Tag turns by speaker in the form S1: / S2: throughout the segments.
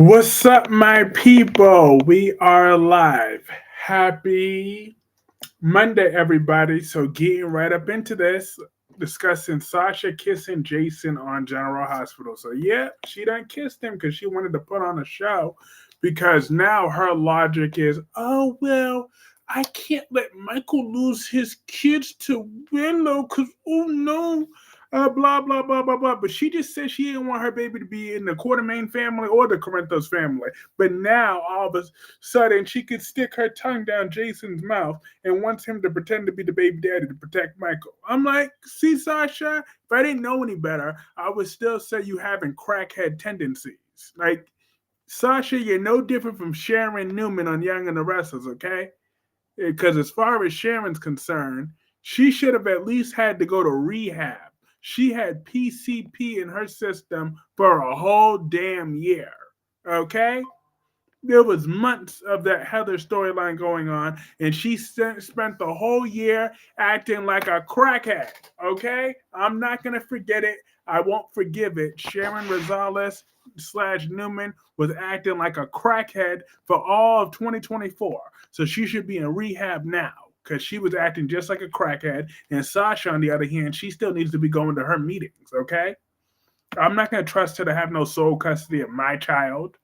S1: What's up, my people? We are live. Happy Monday, everybody. So, getting right up into this, discussing Sasha kissing Jason on General Hospital. So, yeah, she done kissed him because she wanted to put on a show because now her logic is, oh, well, I can't let Michael lose his kids to Willow because, oh no, blah blah blah blah blah. But she just said she didn't want her baby to be in the Quartermain family or the Corinthos family. But now all of a sudden she could stick her tongue down Jason's mouth and wants him to pretend to be the baby daddy to protect Michael. I'm like, see, Sasha, if I didn't know any better, I would still say you having crackhead tendencies. Like, Sasha, you're no different from Sharon Newman on Young and The Restless, okay? Because as far as Sharon's concerned, she should have at least had to go to rehab. She had PCP in her system for a whole damn year. Okay? There was months of that Heather storyline going on, and she spent the whole year acting like a crackhead. Okay? I'm not going to forget it. I won't forgive it. Sharon Rosales slash Newman was acting like a crackhead for all of 2024. So she should be in rehab now because she was acting just like a crackhead. And Sasha, on the other hand, she still needs to be going to her meetings, okay? I'm not going to trust her to have no sole custody of my child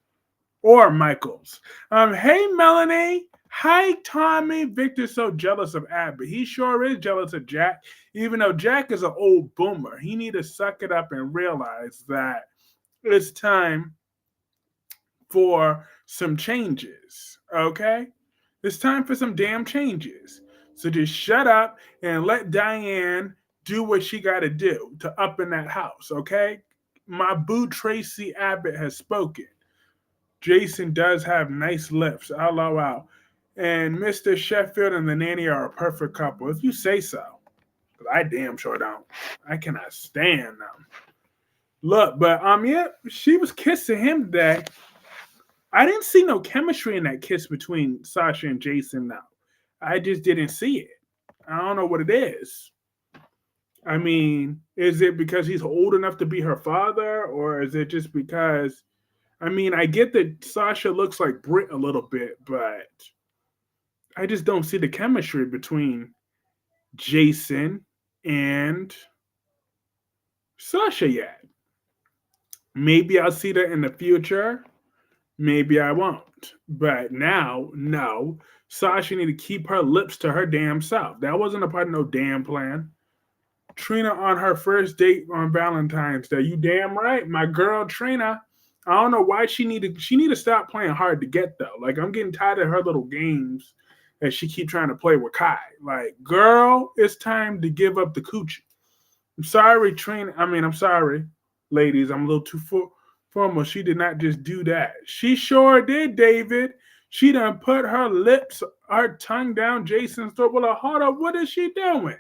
S1: or Michael's. Hey, Melanie. Hi, Tommy. Victor's so jealous of Abby. He sure is jealous of Jack, even though Jack is an old boomer. He need to suck it up and realize that it's time for some changes, okay? It's time for some damn changes. So just shut up and let Diane do what she got to do to up in that house, okay? My boo Tracy Abbott has spoken. Jason does have nice lips. I'll allow out. And Mr. Sheffield and the nanny are a perfect couple, if you say so. But I damn sure don't. I cannot stand them. Look, but yeah, she was kissing him today. I didn't see no chemistry in that kiss between Sasha and Jason now. I just didn't see it. I don't know what it is. I mean, is it because he's old enough to be her father, or is it just because? I mean, I get that Sasha looks like Brit a little bit, but I just don't see the chemistry between Jason and Sasha yet. Maybe I'll see that in the future. Maybe I won't. But now, no. Sasha need to keep her lips to her damn self. That wasn't a part of no damn plan. Trina on her first date on Valentine's Day. You damn right. My girl Trina. I don't know why she need to stop playing hard to get though. Like, I'm getting tired of her little games that she keep trying to play with Kai. Like, girl, it's time to give up the coochie. I'm sorry, Trina. I'm sorry, ladies. I'm a little too formal. She did not just do that. She sure did, David. She done put her tongue down Jason's throat. Well, hold up. What is she doing?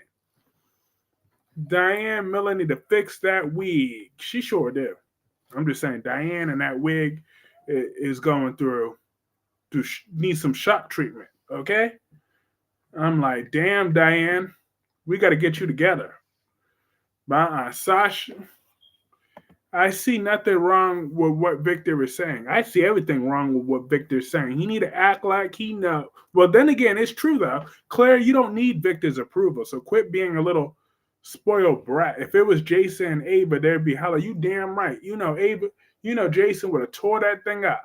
S1: Diane Miller need to fix that wig. She sure did. I'm just saying, Diane and that wig is going through need some shock treatment. Okay. I'm like, damn, Diane, we got to get you together. But Sasha, I see nothing wrong with what Victor is saying. I see everything wrong with what Victor's saying. He need to act like he know. Well, then again, it's true though. Claire, you don't need Victor's approval, so quit being a little spoiled brat. If it was Jason and Ava, there'd be hella. You damn right. You know Ava. You know Jason would have tore that thing up.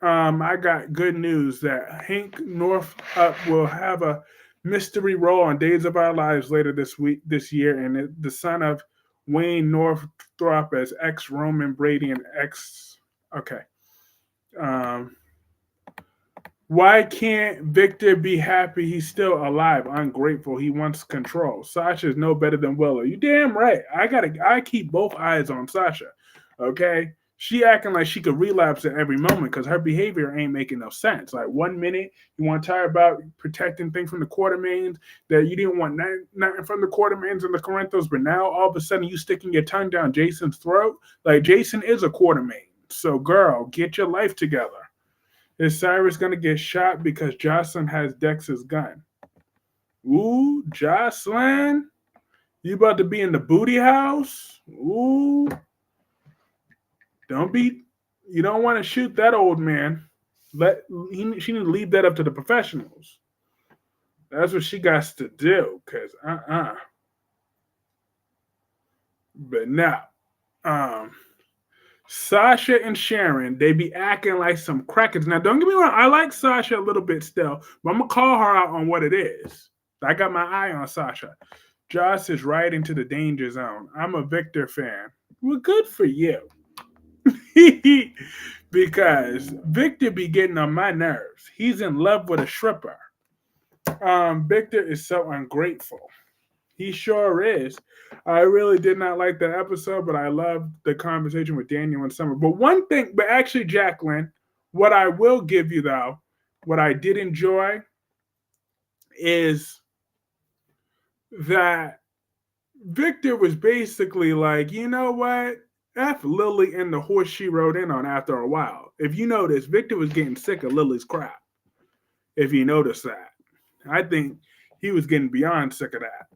S1: I got good news that Hank Northup will have a mystery role on Days of Our Lives later this year, and the son of Wayne Northrop as ex Roman Brady and ex. Okay. Um, why can't Victor be happy he's still alive? Ungrateful. He wants control. Sasha's no better than Willow. You damn right. I keep both eyes on Sasha. Okay? She acting like she could relapse at every moment because her behavior ain't making no sense. Like, 1 minute you want to talk about protecting things from the Quartermains, that you didn't want nothing from the Quartermains and the Corinthos, but now all of a sudden you sticking your tongue down Jason's throat. Like, Jason is a Quartermain. So, girl, get your life together. Is Cyrus gonna get shot because Jocelyn has Dex's gun? Ooh, Jocelyn, you about to be in the booty house? Ooh. Don't be. You don't want to shoot that old man. She need to leave that up to the professionals. That's what she got to do. Cause But now, um, Sasha and Sharon, they be acting like some crackers. Now, don't get me wrong, I like Sasha a little bit still, but I'm gonna call her out on what it is. I got my eye on Sasha. Josh is right into the danger zone. I'm a Victor fan. Well, good for you. Because Victor be getting on my nerves. He's in love with a stripper. Victor is so ungrateful. He sure is. I really did not like that episode, but I loved the conversation with Daniel and Summer. But one thing, but actually, Jacqueline, what I will give you though, what I did enjoy is that Victor was basically like, you know what? F Lily and the horse she rode in on after a while. If you notice, Victor was getting sick of Lily's crap. If you notice that. I think he was getting beyond sick of that.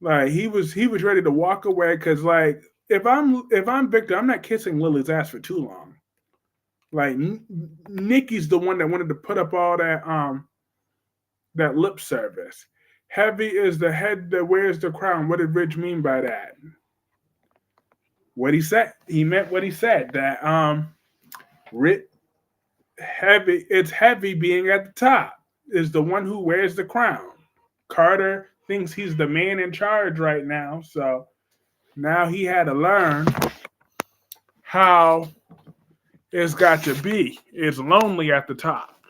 S1: Like he was ready to walk away because like if I'm Victor, I'm not kissing Lily's ass for too long. Like Nikki's the one that wanted to put up all that lip service. Heavy is the head that wears the crown. What did Ridge mean by that? What he said. He meant what he said. That Rich heavy. It's heavy being at the top. Is the one who wears the crown. Carter thinks he's the man in charge right now, so now he had to learn how it's got to be. It's lonely at the top.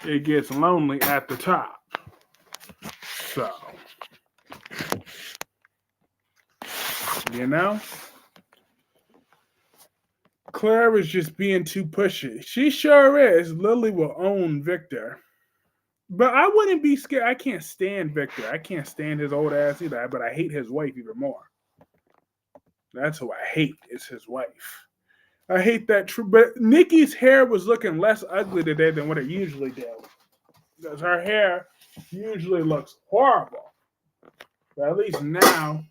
S1: It gets lonely at the top. So, you know, Claire is just being too pushy. She sure is. Lily will own Victor. But I wouldn't be scared. I can't stand Victor. I can't stand his old ass either. But I hate his wife even more. That's who I hate is his wife. I hate that. But Nikki's hair was looking less ugly today than what it usually did. Because her hair usually looks horrible. But at least now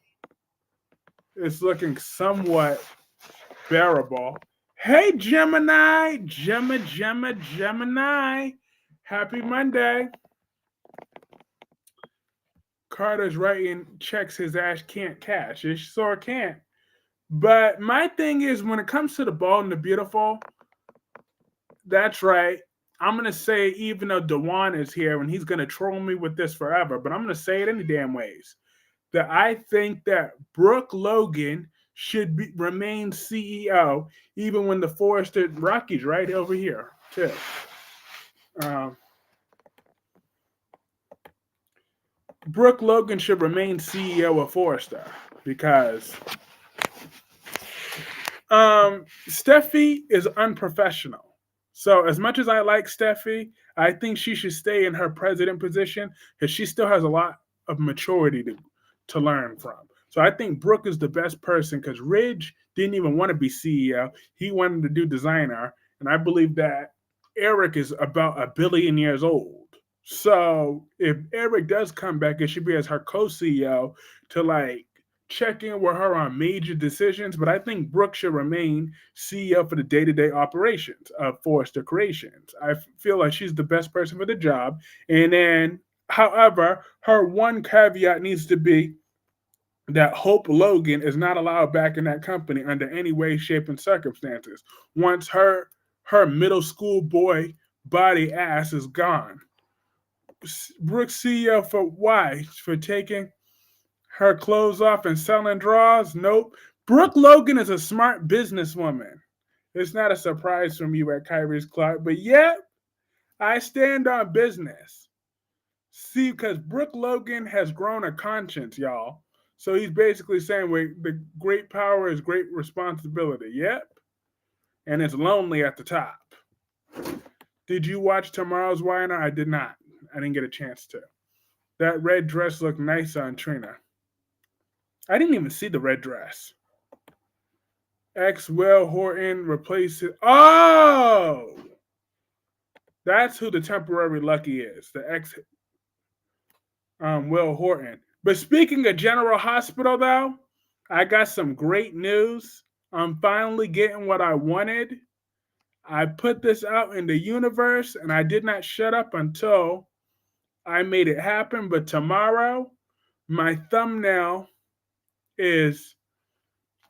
S1: it's looking somewhat bearable. Hey, Gemini. Gemini. Happy Monday. Carter's writing checks his ass can't cash. It sure can't. But my thing is, when it comes to the Bold and the Beautiful, that's right. I'm going to say, even though Dewan is here and he's going to troll me with this forever, but I'm going to say it any damn ways, that I think that Brooke Logan should remain CEO, even when the Forrester Rockies right over here, too. Brooke Logan should remain CEO of Forrester because Steffi is unprofessional. So as much as I like Steffi, I think she should stay in her president position because she still has a lot of maturity to learn from. So I think Brooke is the best person because Ridge didn't even want to be CEO. He wanted to do designer. And I believe that Eric is about 1 billion years old. So if Eric does come back, it should be as her co-CEO to like check in with her on major decisions. But I think Brooke should remain CEO for the day-to-day operations of Forrester Creations. I feel like she's the best person for the job. And then, however, her one caveat needs to be that Hope Logan is not allowed back in that company under any way, shape, and circumstances. Once her middle school boy body ass is gone. Brooke CEO for why? For taking her clothes off and selling drawers? Nope. Brooke Logan is a smart businesswoman. It's not a surprise from you at Kyrie's Clark, but yep, I stand on business. See, because Brooke Logan has grown a conscience, y'all. So he's basically saying the great power is great responsibility. Yep. And it's lonely at the top. Did you watch Tomorrow's Winer? I did not. I didn't get a chance to. That red dress looked nice on Trina. I didn't even see the red dress. Ex Will Horton replaces. Oh! That's who the temporary Lucky is. The ex Will Horton. But speaking of General Hospital, though, I got some great news. I'm finally getting what I wanted. I put this out in the universe and I did not shut up until I made it happen. But tomorrow, my thumbnail is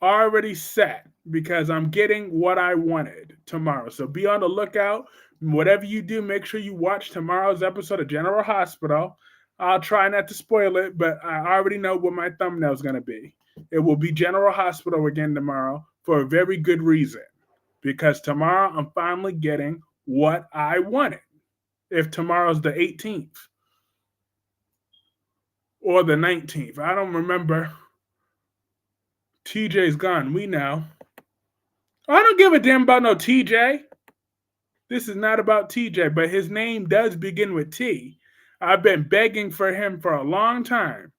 S1: already set because I'm getting what I wanted tomorrow. So be on the lookout. Whatever you do, make sure you watch tomorrow's episode of General Hospital. I'll try not to spoil it, but I already know what my thumbnail is going to be. It will be General Hospital again tomorrow for a very good reason. Because tomorrow I'm finally getting what I wanted. If tomorrow's the 18th or the 19th, I don't remember. TJ's gone. We know. I don't give a damn about no TJ. This is not about TJ, but his name does begin with T. I've been begging for him for a long time.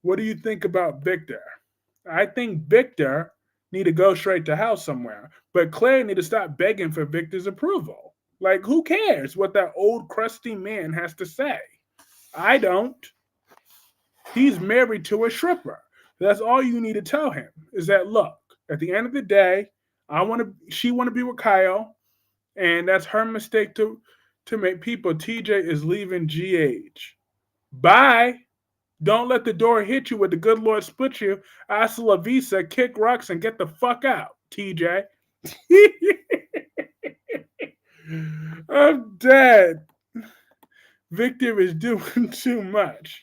S1: What do you think about Victor? I think Victor need to go straight to hell somewhere, but Claire need to stop begging for Victor's approval. Like, who cares what that old crusty man has to say? I don't. He's married to a stripper. That's all you need to tell him is that look, at the end of the day, she want to be with Kyle, and that's her mistake to make people. TJ is leaving GH. Bye. Don't let the door hit you with the good Lord split you. Hasta la visa, kick rocks, and get the fuck out, TJ. I'm dead. Victor is doing too much.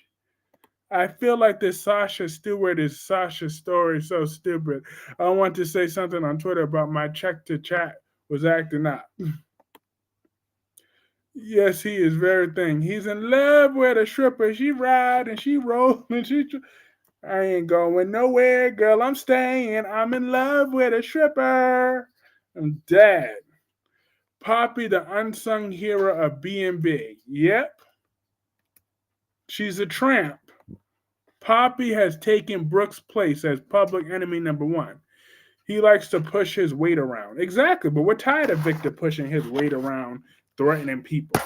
S1: I feel like this Sasha Stewart is Sasha's story so stupid. I want to say something on Twitter about my check to chat was acting up. Yes, he is very thing. He's in love with a stripper. She ride and she roll and I ain't going nowhere, girl. I'm staying. I'm in love with a stripper. I'm dead. Poppy, the unsung hero of B&B. Yep. She's a tramp. Poppy has taken Brooke's place as public enemy number one. He likes to push his weight around. Exactly, but we're tired of Victor pushing his weight around, threatening people.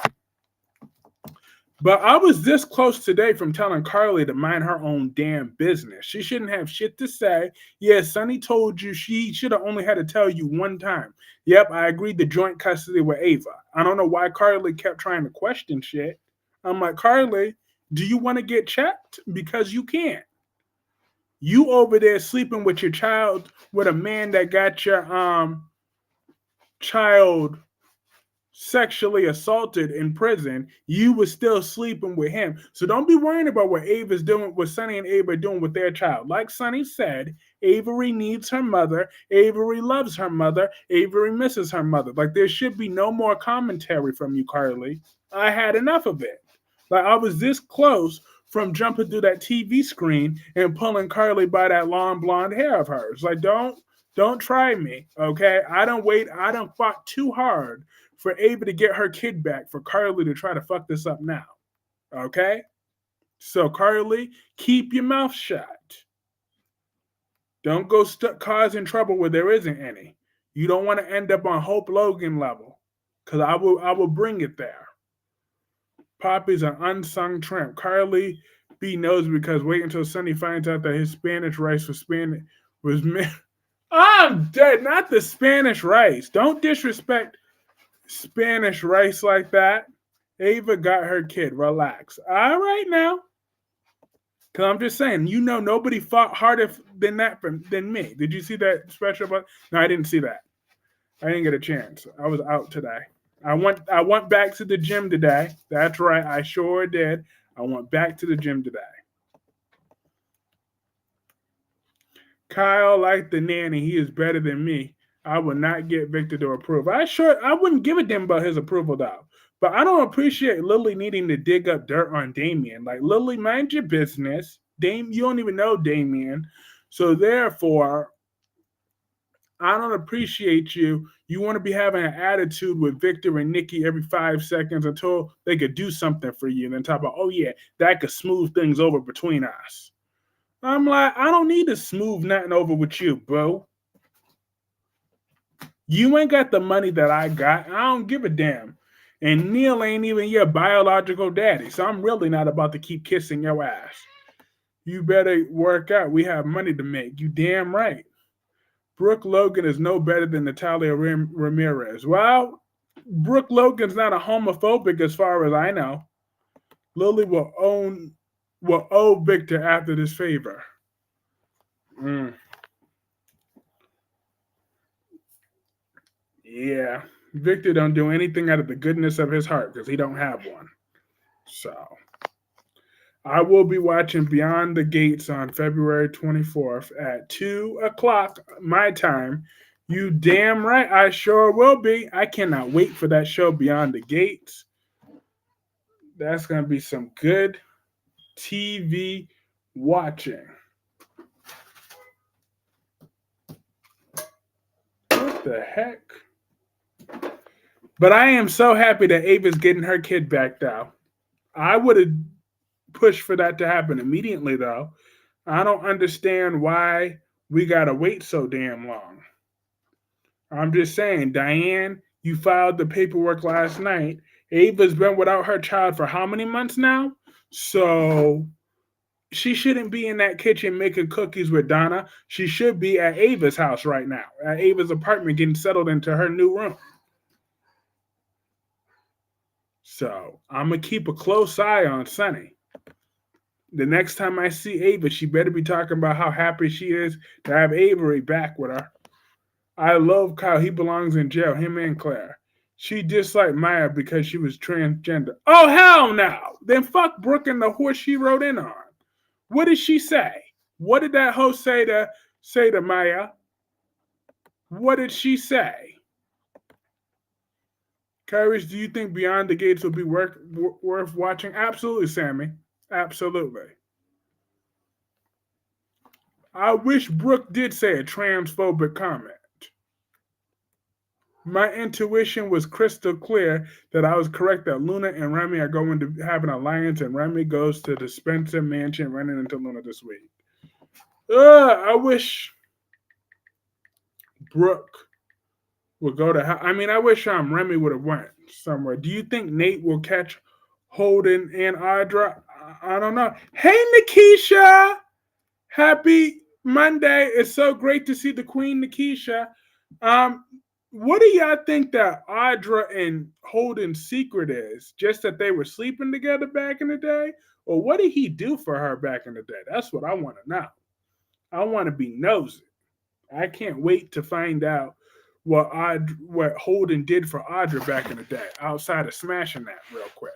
S1: But I was this close today from telling Carly to mind her own damn business. She shouldn't have shit to say. Yeah, Sonny told you she should have only had to tell you one time. Yep, I agreed to joint custody with Ava. I don't know why Carly kept trying to question shit. I'm like, Carly, do you want to get checked? Because you can't. You over there sleeping with your child with a man that got your child sexually assaulted in prison. You was still sleeping with him. So don't be worrying about what Ava's doing, what Sonny and Ava are doing with their child. Like Sonny said, Avery needs her mother. Avery loves her mother. Avery misses her mother. Like, there should be no more commentary from you, Carly. I had enough of it. Like, I was this close from jumping through that TV screen and pulling Carly by that long blonde hair of hers. Like, don't try me, okay? I don't fought too hard for Ava to get her kid back for Carly to try to fuck this up now, okay? So, Carly, keep your mouth shut. Don't go causing trouble where there isn't any. You don't want to end up on Hope Logan level, because I will bring it there. Poppy's an unsung tramp. Carly B knows because wait until Sonny finds out that his Spanish rice was I'm dead. Not the Spanish rice. Don't disrespect Spanish rice like that. Ava got her kid. Relax. All right now. Because I'm just saying, nobody fought harder than that than me. Did you see that special? No, I didn't see that. I didn't get a chance. I was out today. I went back to the gym today. That's right. I sure did. I went back to the gym today. Kyle like the nanny. He is better than me. I would not get Victor to approve. I wouldn't give a damn about his approval though. But I don't appreciate Lily needing to dig up dirt on Damien. Like, Lily, mind your business. You don't even know Damien. So therefore, I don't appreciate you. You want to be having an attitude with Victor and Nikki every 5 seconds until they could do something for you. And then talk about, oh yeah, that could smooth things over between us. I'm like, I don't need to smooth nothing over with you, bro. You ain't got the money that I got. I don't give a damn. And Neil ain't even your biological daddy. So I'm really not about to keep kissing your ass. You better work out. We have money to make. You damn right. Brooke Logan is no better than Natalia Ramirez. Well, Brooke Logan's not a homophobic as far as I know. Lily will owe Victor after this favor. Mm, yeah. Victor don't do anything out of the goodness of his heart because he don't have one. So I will be watching Beyond the Gates on February 24th at 2 o'clock my time. You damn right, I sure will be. I cannot wait for that show, Beyond the Gates. That's going to be some good TV watching. What the heck? But I am so happy that Ava's getting her kid back, though. I would have pushed for that to happen immediately, though. I don't understand why we got to wait so damn long. I'm just saying, Diane, you filed the paperwork last night. Ava's been without her child for how many months now? So she shouldn't be in that kitchen making cookies with Donna. She should be at Ava's house right now, at Ava's apartment, getting settled into her new room. So I'm going to keep a close eye on Sunny. The next time I see Ava, she better be talking about how happy she is to have Avery back with her. I love Kyle. He belongs in jail, him and Claire. She disliked Maya because she was transgender. Oh, hell no! Then fuck Brooke and the horse she rode in on. What did she say? What did that host say to Maya? What did she say? Courage, do you think Beyond the Gates will be worth watching? Absolutely, Sammy. Absolutely. I wish Brooke did say a transphobic comment. My intuition was crystal clear that I was correct that Luna and Remy are going to have an alliance, and Remy goes to the Spencer mansion running into Luna this week. I wish Brooke would go to. I mean, I wish Remy would have went somewhere. Do you think Nate will catch Holden and Audra? I don't know. Hey, Nikisha! Happy Monday! It's so great to see the Queen, Nikisha. Um, what do y'all think that Audra and Holden's secret is? Just that they were sleeping together back in the day? Or what did he do for her back in the day? That's what I want to know. I want to be nosy. I can't wait to find out what Holden did for Audra back in the day, outside of smashing that real quick.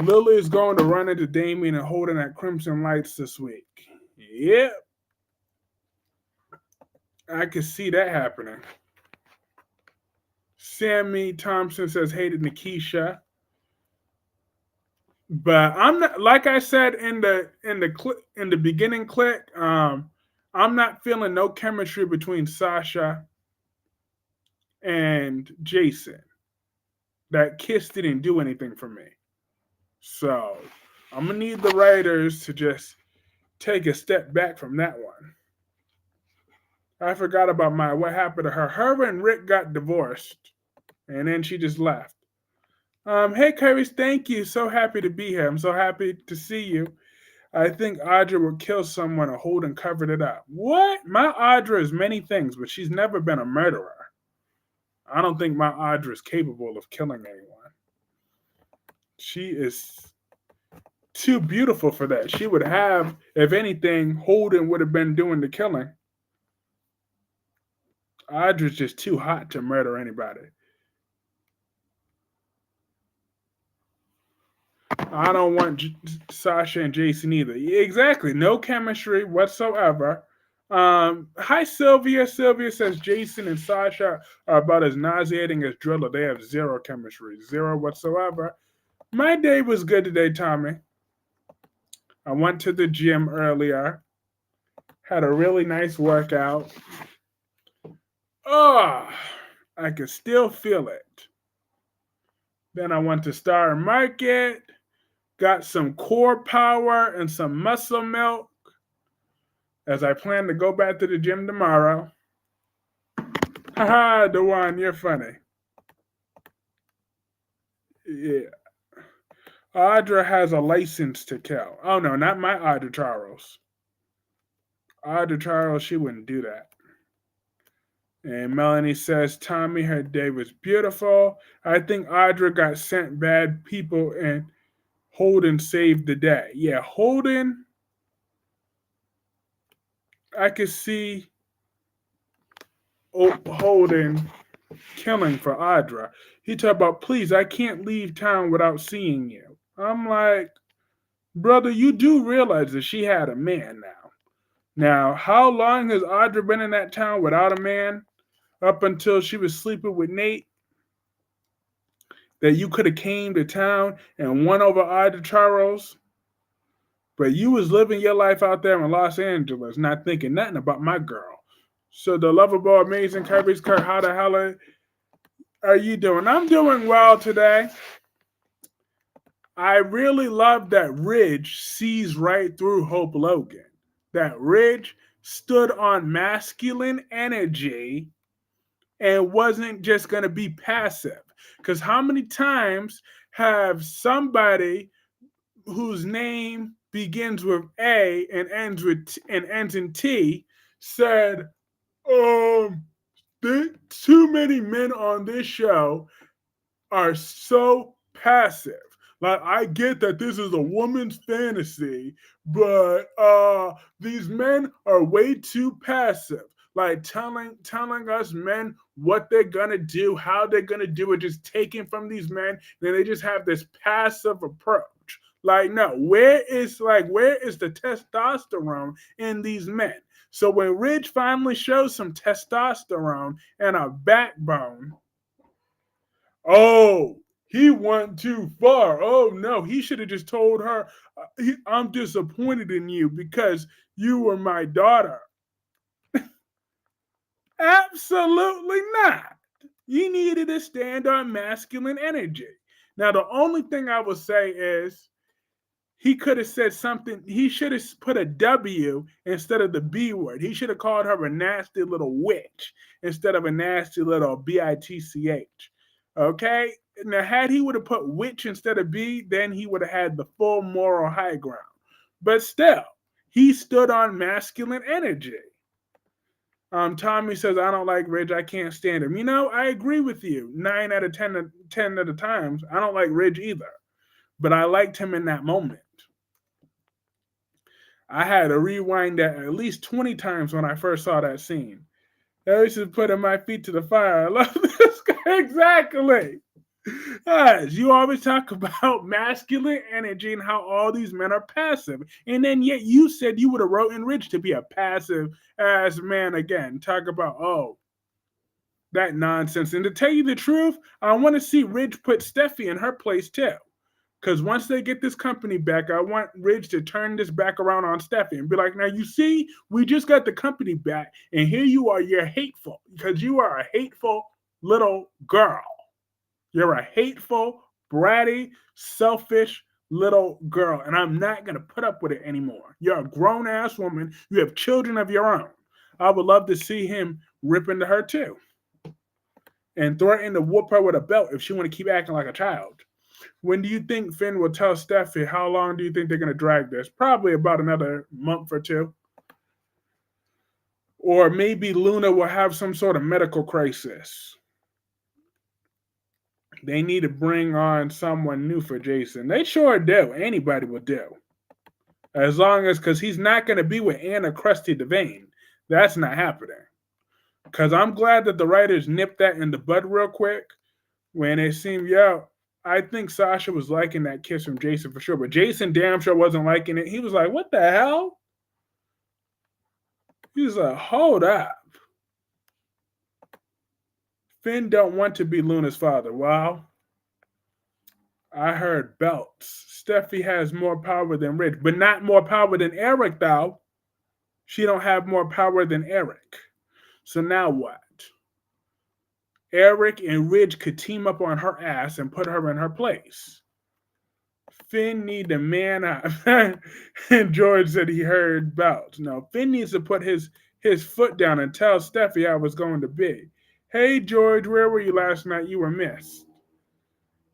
S1: Lily is going to run into Damien and Holden at Crimson Lights this week. Yep. I can see that happening. Sammy Thompson says, "Hey to Nikisha." But I'm not, like I said in the beginning clip. I'm not feeling no chemistry between Sasha and Jason. That kiss didn't do anything for me. So I'm gonna need the writers to just take a step back from that one. I forgot about what happened to her. Her and Rick got divorced, and then she just left. Hey, Curtis, thank you. So happy to be here. I'm so happy to see you. I think Audra would kill someone or Holden covered it up. What? My Audra is many things, but she's never been a murderer. I don't think my Audra is capable of killing anyone. She is too beautiful for that. She would have, if anything, Holden would have been doing the killing. Audra's just too hot to murder anybody. I don't want Sasha and Jason either. Exactly. No chemistry whatsoever. Hi, Sylvia. Sylvia says Jason and Sasha are about as nauseating as Driller. They have zero chemistry. Zero whatsoever. My day was good today, Tommy. I went to the gym earlier. Had a really nice workout. Oh, I can still feel it. Then I went to Star Market. Got some core power and some muscle milk as I plan to go back to the gym tomorrow. Haha, Dewan, you're funny. Yeah. Audra has a license to kill. Oh no, not my Audra Charles. Audra Charles, she wouldn't do that. And Melanie says, Tommy, her day was beautiful. I think Audra got sent bad people and Holden saved the day. Yeah, Holden, I could see Holden killing for Audra. He talked about, please, I can't leave town without seeing you. I'm like, brother, you do realize that she had a man now. Now, how long has Audra been in that town without a man? Up until she was sleeping with Nate? That you could have came to town and won over Audra Charles? But you was living your life out there in Los Angeles, not thinking nothing about my girl. So the lovable, amazing Kirby's Kurt, how the hell are you doing? I'm doing well today. I really love that Ridge sees right through Hope Logan. That Ridge stood on masculine energy and wasn't just going to be passive. Because how many times have somebody whose name begins with A and ends in T said, too many men on this show are so passive. Like, I get that this is a woman's fantasy, but these men are way too passive. Like telling us men what they're gonna do, how they're gonna do it, just taking from these men. Then they just have this passive approach. Like, no, where is the testosterone in these men? So when Ridge finally shows some testosterone and a backbone, oh, he went too far. Oh no, he should have just told her, I'm disappointed in you because you were my daughter. Absolutely not. You needed to stand on masculine energy. Now, the only thing I will say is he could have said something. He should have put a W instead of the B word. He should have called her a nasty little witch instead of a nasty little bitch. Okay? Now, had he would have put witch instead of B, then he would have had the full moral high ground. But still, he stood on masculine energy. Tommy says, I don't like Ridge. I can't stand him. You know, I agree with you. 9 out of 10 of the times, I don't like Ridge either. But I liked him in that moment. I had to rewind that at least 20 times when I first saw that scene. I was just putting my feet to the fire. I love this guy. Exactly. Yes, you always talk about masculine energy and how all these men are passive. And then yet you said you would have wrote in Ridge to be a passive ass man again. Talk about, that nonsense. And to tell you the truth, I want to see Ridge put Steffi in her place too. Because once they get this company back, I want Ridge to turn this back around on Steffi and be like, now you see, we just got the company back, and here you are, you're hateful. Because you are a hateful little girl. You're a hateful, bratty, selfish little girl, and I'm not going to put up with it anymore. You're a grown-ass woman. You have children of your own. I would love to see him rip into her too and threaten to whoop her with a belt if she want to keep acting like a child. When do you think Finn will tell Steffi? How long do you think they're going to drag this? Probably about another month or two. Or maybe Luna will have some sort of medical crisis. They need to bring on someone new for Jason. They sure do. Anybody will do. As long as, because he's not going to be with Anna Krusty Devane. That's not happening. Because I'm glad that the writers nipped that in the bud real quick when it seemed, I think Sasha was liking that kiss from Jason for sure. But Jason damn sure wasn't liking it. He was like, what the hell? He was like, hold up. Finn don't want to be Luna's father. Well, I heard belts. Steffi has more power than Ridge, but not more power than Eric, though. She don't have more power than Eric. So now what? Eric and Ridge could team up on her ass and put her in her place. Finn need to man up. And George said he heard belts. No, Finn needs to put his foot down and tell Steffi how it's going to be. Hey, George, where were you last night? You were missed.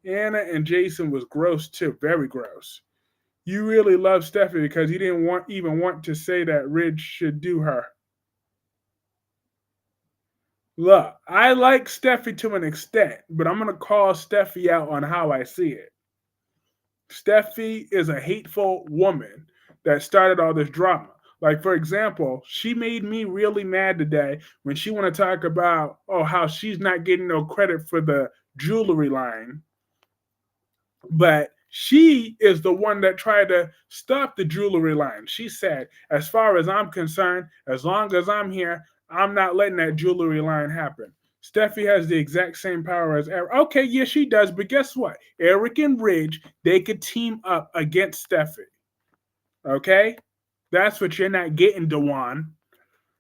S1: Anna and Jason was gross too, very gross. You really love Steffi because you didn't even want to say that Ridge should do her. Look, I like Steffi to an extent, but I'm gonna call Steffi out on how I see it. Steffi is a hateful woman that started all this drama. Like, for example, she made me really mad today when she want to talk about how she's not getting no credit for the jewelry line, but she is the one that tried to stop the jewelry line. She said, as far as I'm concerned, as long as I'm here, I'm not letting that jewelry line happen. Steffi has the exact same power as Eric. Okay, yes, she does, but guess what? Eric and Ridge, they could team up against Steffi. Okay? That's what you're not getting, Dewan.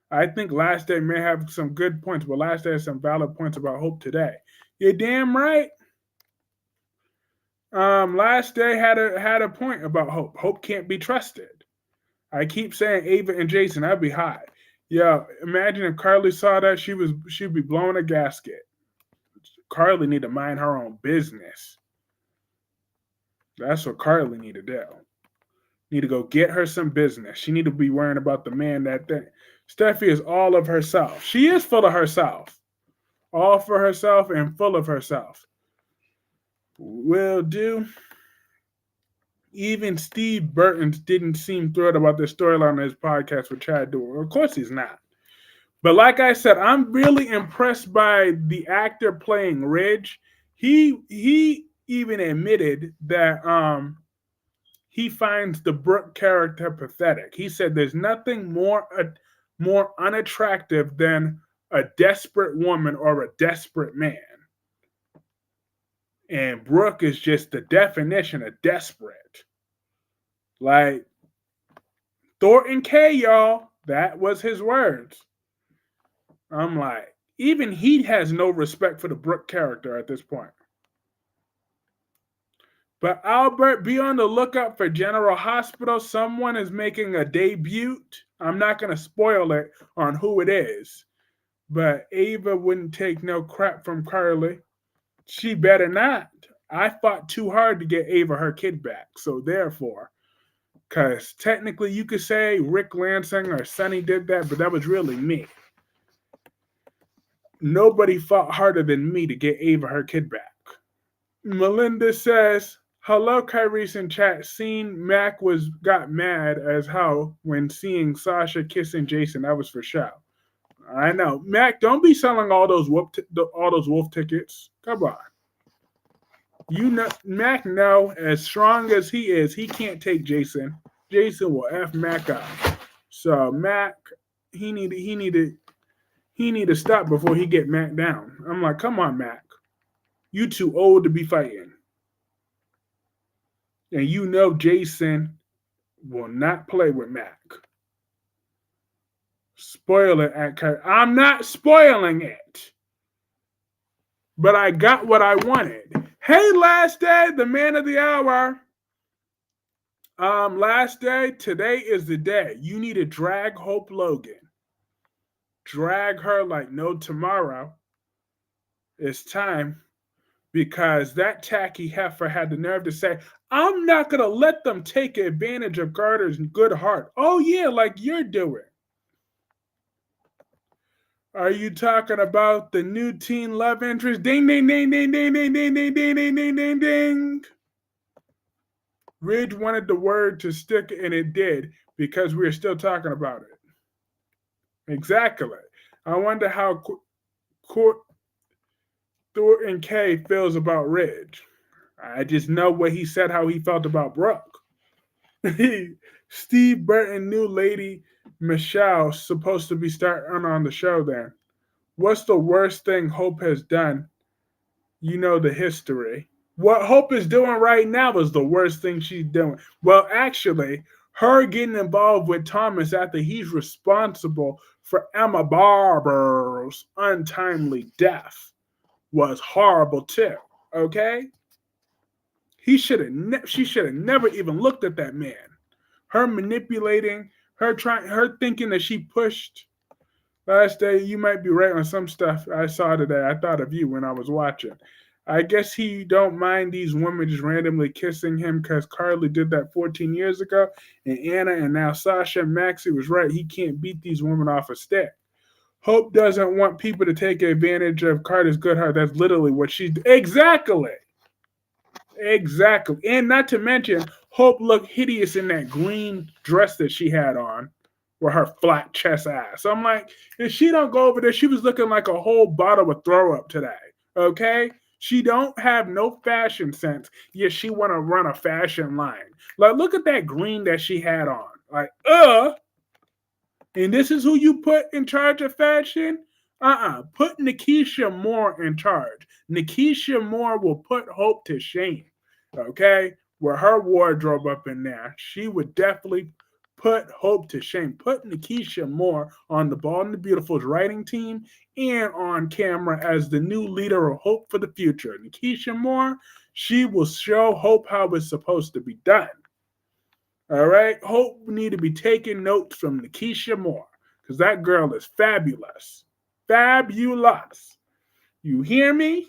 S1: I think Last Day may have some good points, but Last Day has some valid points about Hope today. You're damn right. Last Day had a point about Hope. Hope can't be trusted. I keep saying Ava and Jason, that'd be hot. Yeah, imagine if Carly saw that, she'd be blowing a gasket. Carly need to mind her own business. That's what Carly need to do. Need to go get her some business. She need to be worrying about the man that thing. Steffi is all of herself. She is full of herself. All for herself and full of herself. Will do. Even Steve Burton didn't seem thrilled about the storyline on his podcast with Chad Duell. Of course he's not. But like I said, I'm really impressed by the actor playing Ridge. He even admitted that he finds the Brooke character pathetic. He said there's nothing more unattractive than a desperate woman or a desperate man. And Brooke is just the definition of desperate. Like Thornton K, y'all. That was his words. I'm like, even he has no respect for the Brooke character at this point. But Albert, be on the lookout for General Hospital. Someone is making a debut. I'm not going to spoil it on who it is. But Ava wouldn't take no crap from Carly. She better not. I fought too hard to get Ava her kid back. So therefore, because technically you could say Rick Lansing or Sonny did that, but that was really me. Nobody fought harder than me to get Ava her kid back. Melinda says, hello, Kyrese in chat. Seeing Mac got mad as hell when seeing Sasha kissing Jason. That was for show. I know. Mac, don't be selling all those wolf tickets. Come on. You know, Mac know as strong as he is, he can't take Jason. Jason will F Mac up. So Mac, he need to stop before he get Mac down. I'm like, come on, Mac. You too old to be fighting. And you know Jason will not play with Mac. Spoil it at I'm not spoiling it. But I got what I wanted. Hey, Last Day, the man of the hour. Last Day, today is the day. You need to drag Hope Logan. Drag her like no tomorrow. It's time. Because that tacky heifer had the nerve to say, I'm not going to let them take advantage of Carter's good heart. Oh, yeah, like you're doing. Are you talking about the new teen love interest? Ding, ding, ding, ding, ding, ding, ding, ding, ding, ding, ding, ding, ding. Ridge wanted the word to stick, and it did, because we're still talking about it. Exactly. I wonder how Thornton K feels about Ridge. I just know what he said, how he felt about Brooke. Steve Burton knew Lady Michelle supposed to be starting on the show then. What's the worst thing Hope has done? You know the history. What Hope is doing right now is the worst thing she's doing. Well, actually, her getting involved with Thomas after he's responsible for Emma Barber's untimely death was horrible too. Okay? She should have never even looked at that man. Her manipulating, her thinking that she pushed. Last Day, you might be right on some stuff I saw today. I thought of you when I was watching. I guess he don't mind these women just randomly kissing him because Carly did that 14 years ago, and Anna and now Sasha and Maxie was right. He can't beat these women off a stick. Hope doesn't want people to take advantage of Carter's good heart. That's literally what she's exactly. Exactly. And not to mention, Hope looked hideous in that green dress that she had on with her flat chest ass. So I'm like, if she don't go over there, she was looking like a whole bottle of throw up today. Okay? She don't have no fashion sense, yet she want to run a fashion line. Like, look at that green that she had on. Like, and this is who you put in charge of fashion? Put Nikisha Moore in charge. Nikisha Moore will put Hope to shame. Okay? With her wardrobe up in there, she would definitely put Hope to shame. Put Nikisha Moore on the Bald and the Beautiful's writing team and on camera as the new leader of Hope for the future. Nikisha Moore, she will show Hope how it's supposed to be done. All right. Hope we need to be taking notes from Nikisha Moore because that girl is fabulous. Fabulous. You hear me?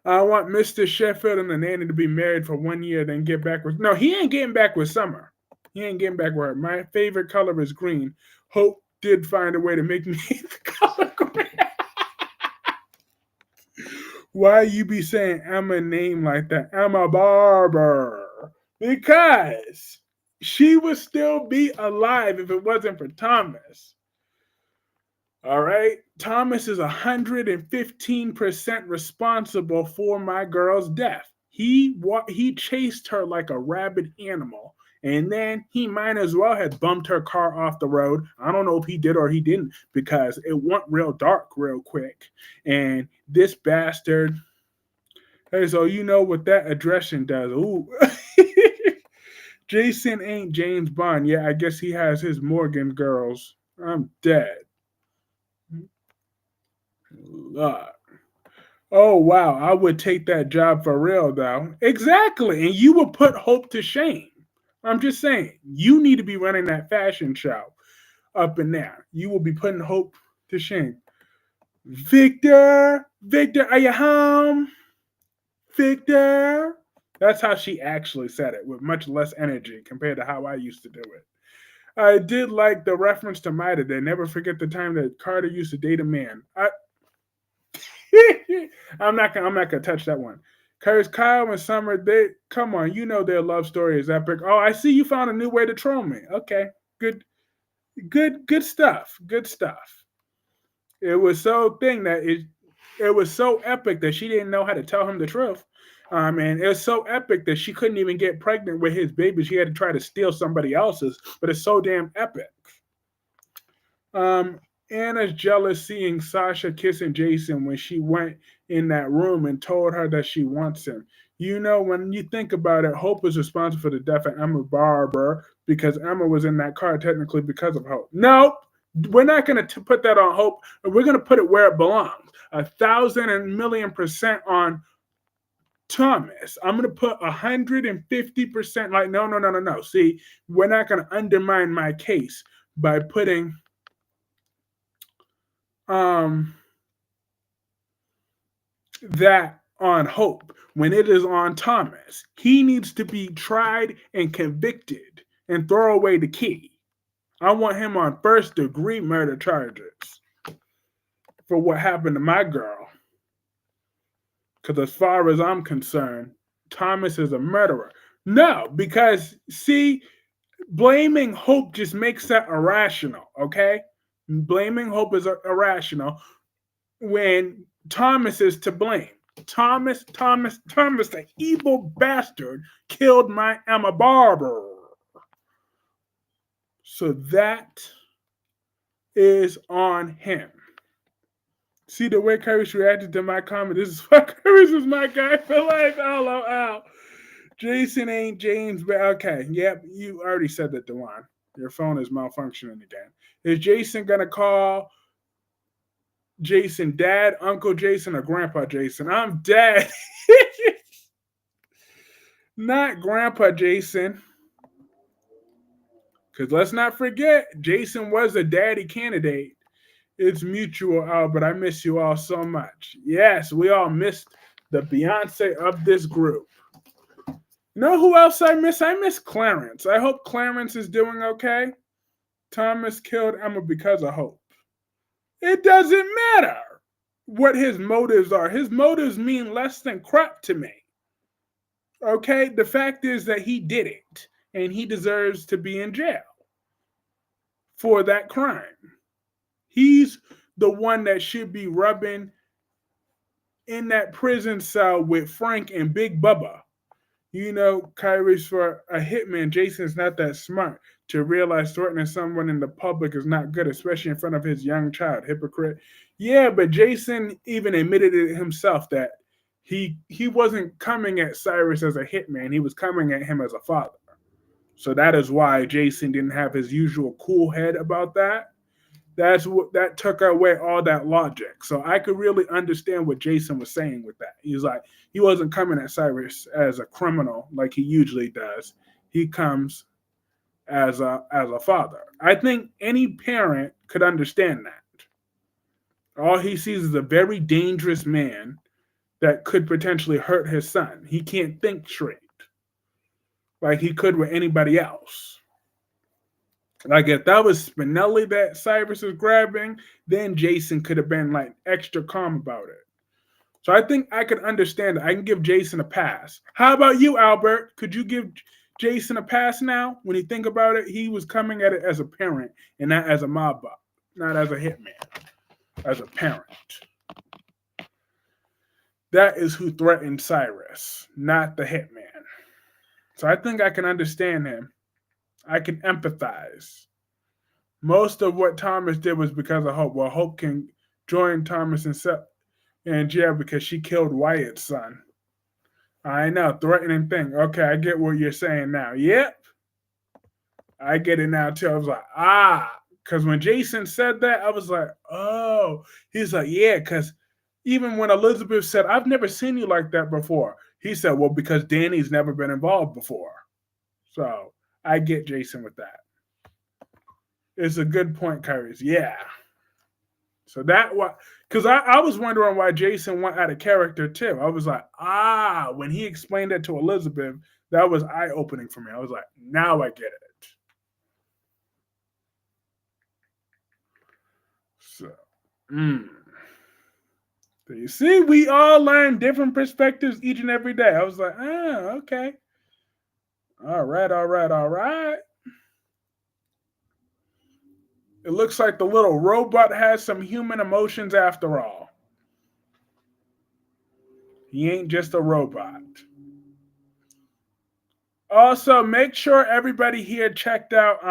S1: I want Mr. Sheffield and the nanny to be married for 1 year, then get back with. No, he ain't getting back with Summer. He ain't getting back with her. My favorite color is green. Hope did find a way to make me hate the color green. Why you be saying Emma name like that? Emma Barber. Because she would still be alive if it wasn't for Thomas. All right? Thomas is 115% responsible for my girl's death. He chased her like a rabid animal. And then he might as well have bumped her car off the road. I don't know if he did or he didn't because it went real dark real quick. And this bastard, hey, so you know what that addressing does. Ooh. Jason ain't James Bond. Yeah, I guess he has his Morgan girls. I'm dead. Oh, wow. I would take that job for real, though. Exactly. And you would put Hope to shame. I'm just saying, you need to be running that fashion show up in there. You will be putting Hope to shame. Victor, are you home? Victor. That's how she actually said it, with much less energy compared to how I used to do it. I did like the reference to Maida. They never forget the time that Carter used to date a man. I'm not gonna touch that one. Cause Kyle and Summer, they come on, you know their love story is epic. Oh, I see you found a new way to troll me. Okay, good stuff. Good stuff. It was so thing that it was so epic that she didn't know how to tell him the truth. And it was so epic that she couldn't even get pregnant with his baby. She had to try to steal somebody else's, but it's so damn epic. Um, Anna's jealous seeing Sasha kissing Jason when she went in that room and told her that she wants him. You know, when you think about it, Hope is responsible for the death of Emma Barber because Emma was in that car technically because of Hope. Nope, we're not going to put that on Hope. We're going to put it where it belongs. 1,000,000,000% on Thomas. I'm going to put 150%. Like, no. See, we're not going to undermine my case by putting that on Hope when it is on Thomas. He needs to be tried and convicted and throw away the key. I want him on first-degree murder charges for what happened to my girl. Because as far as I'm concerned, Thomas is a murderer. No, because, see, blaming Hope just makes that irrational, okay? Blaming Hope is irrational when Thomas is to blame. Thomas, the evil bastard, killed my Emma Barber. So that is on him. See the way Curtis reacted to my comment? This is why Curtis is my guy for life. LOL. Jason ain't James, but okay. Yep, you already said that, DeJuan. Your phone is malfunctioning again. Is Jason going to call Jason dad, Uncle Jason, or Grandpa Jason? I'm dead. Not Grandpa Jason. Because let's not forget, Jason was a daddy candidate. It's mutual, Albert. I miss you all so much. Yes, we all missed the Beyonce of this group. You know who else I miss? I miss Clarence. I hope Clarence is doing okay. Thomas killed Emma because of Hope. It doesn't matter what his motives are. His motives mean less than crap to me. Okay? The fact is that he did it, and he deserves to be in jail for that crime. He's the one that should be rubbing in that prison cell with Frank and Big Bubba. You know, Kyrie's for a hitman. Jason's not that smart to realize threatening someone in the public is not good, especially in front of his young child. Hypocrite. Yeah, but Jason even admitted it himself that he wasn't coming at Cyrus as a hitman. He was coming at him as a father. So that is why Jason didn't have his usual cool head about that. That took away all that logic. So I could really understand what Jason was saying with that. He's like, he wasn't coming at Cyrus as a criminal like he usually does. He comes as a father. I think any parent could understand that. All he sees is a very dangerous man that could potentially hurt his son. He can't think straight like he could with anybody else. Like if that was Spinelli that Cyrus was grabbing, then Jason could have been like extra calm about it. So I think I could understand it. I can give Jason a pass. How about you, Albert? Could you give Jason a pass now? When you think about it, he was coming at it as a parent and not as a mob boss, not as a hitman, as a parent. That is who threatened Cyrus, not the hitman. So I think I can understand him. I can empathize. Most of what Thomas did was because of Hope. Well, Hope can join Thomas in jail because she killed Wyatt's son. I know, threatening thing. Okay, I get what you're saying now. Yep. I get it now too. I was like, because when Jason said that, I was like, oh. He's like, yeah, because even when Elizabeth said, I've never seen you like that before, he said, well, because Danny's never been involved before. So I get Jason with that. It's a good point, Kyrie. Yeah. So that was because I was wondering why Jason went out of character too. I was like, when he explained it to Elizabeth, that was eye-opening for me. I was like, now I get it. So, so you see, we all learn different perspectives each and every day. I was like, okay. All right. It looks like the little robot has some human emotions after all. He ain't just a robot. Also, make sure everybody here checked out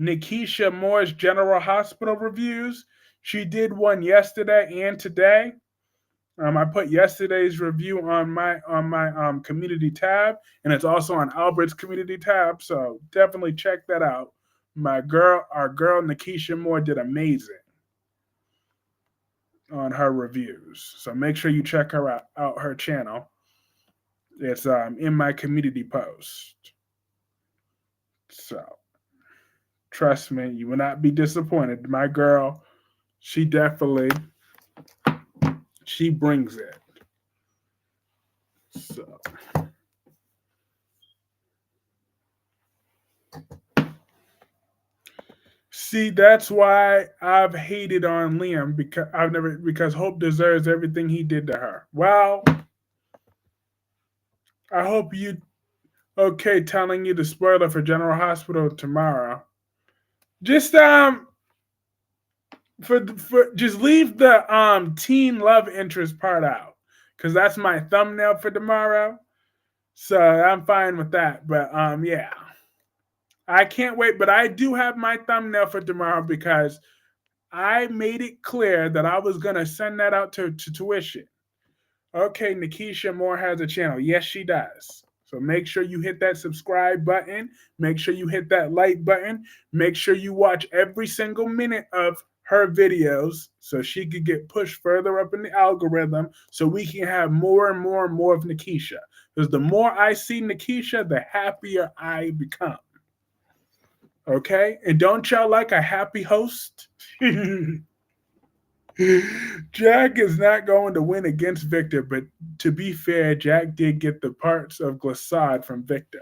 S1: Nikisha Moore's General Hospital reviews. She did one yesterday and today. I put yesterday's review on my community tab, and it's also on Albert's community tab. So definitely check that out. Our girl Nikisha Moore did amazing on her reviews. So make sure you check her out her channel. It's in my community post. So trust me, you will not be disappointed. My girl, she brings it. So see, that's why I've hated on Liam because Hope deserves everything he did to her. Well, I hope you okay telling you the spoiler for General Hospital tomorrow. Just for just leave the teen love interest part out because that's my thumbnail for tomorrow. So I'm fine with that. But yeah. I can't wait, but I do have my thumbnail for tomorrow because I made it clear that I was going to send that out to tuition. Okay, Nikisha Moore has a channel. Yes, she does. So make sure you hit that subscribe button. Make sure you hit that like button. Make sure you watch every single minute of her videos so she could get pushed further up in the algorithm so we can have more and more and more of Nikisha. Because the more I see Nikisha, the happier I become. Okay? And don't y'all like a happy host? Jack is not going to win against Victor, but to be fair, Jack did get the parts of glissade from Victor.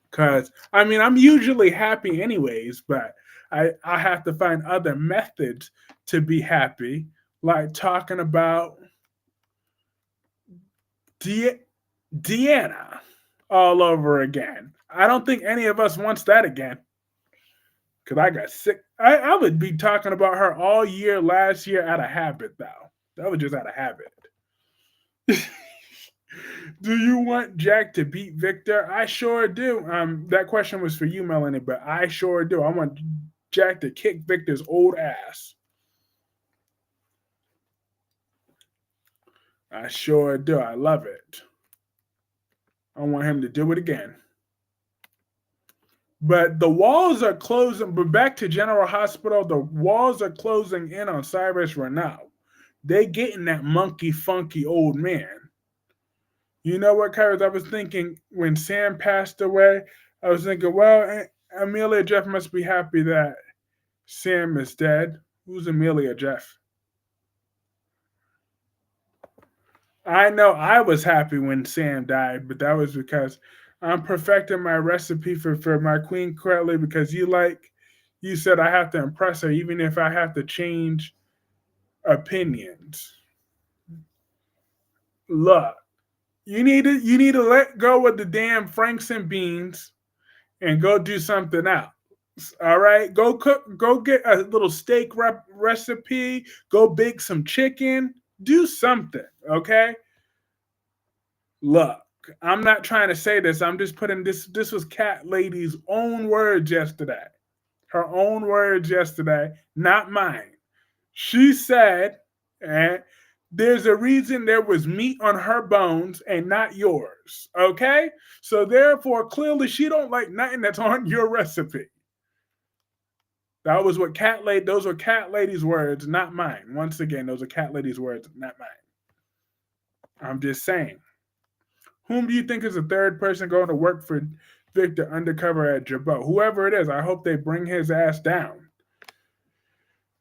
S1: Because, I mean, I'm usually happy anyways, but I have to find other methods to be happy, like talking about De- Deanna all over again. I don't think any of us wants that again. Because I got sick. I would be talking about her all year last year out of habit, though. That was just out of habit. Do you want Jack to beat Victor? I sure do. That question was for you, Melanie, but I sure do. I want Jack to kick Victor's old ass. I sure do. I love it. I want him to do it again. But the walls are closing. But back to General Hospital, the walls are closing in on Cyrus Renaud. They getting that monkey funky old man. You know what, Kyrus? I was thinking when Sam passed away, I was thinking, well, Amelia Jeff must be happy that Sam is dead. Who's Amelia Jeff? I know I was happy when Sam died, but that was because I'm perfecting my recipe for my Queen Corelli because you said I have to impress her even if I have to change opinions. Look, you need to let go of the damn Franks and beans and go do something else. All right, go cook. Go get a little steak recipe. Go bake some chicken. Do something. Okay. Look, I'm not trying to say this. I'm just putting this. This was Cat Lady's own words yesterday. Her own words yesterday, not mine. She said, and there's a reason there was meat on her bones and not yours. Okay? So therefore, clearly she don't like nothing that's on your recipe. That was what Cat Lady. Those were Cat Lady's words, not mine. Once again, those are Cat Lady's words, not mine. I'm just saying. Whom do you think is the third person going to work for Victor undercover at Jabot? Whoever it is, I hope they bring his ass down.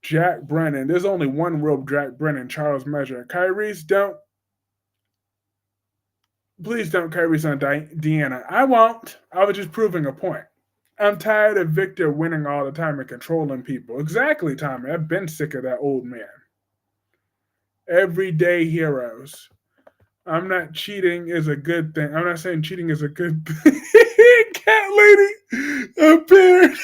S1: Jack Brennan. There's only one real Jack Brennan, Charles Measure. Kyrie's don't. Please don't Kyrie's on Deanna. I won't. I was just proving a point. I'm tired of Victor winning all the time and controlling people. Exactly, Tommy. I've been sick of that old man. Everyday heroes. I'm not cheating is a good thing. I'm not saying cheating is a good thing. Cat lady appeared.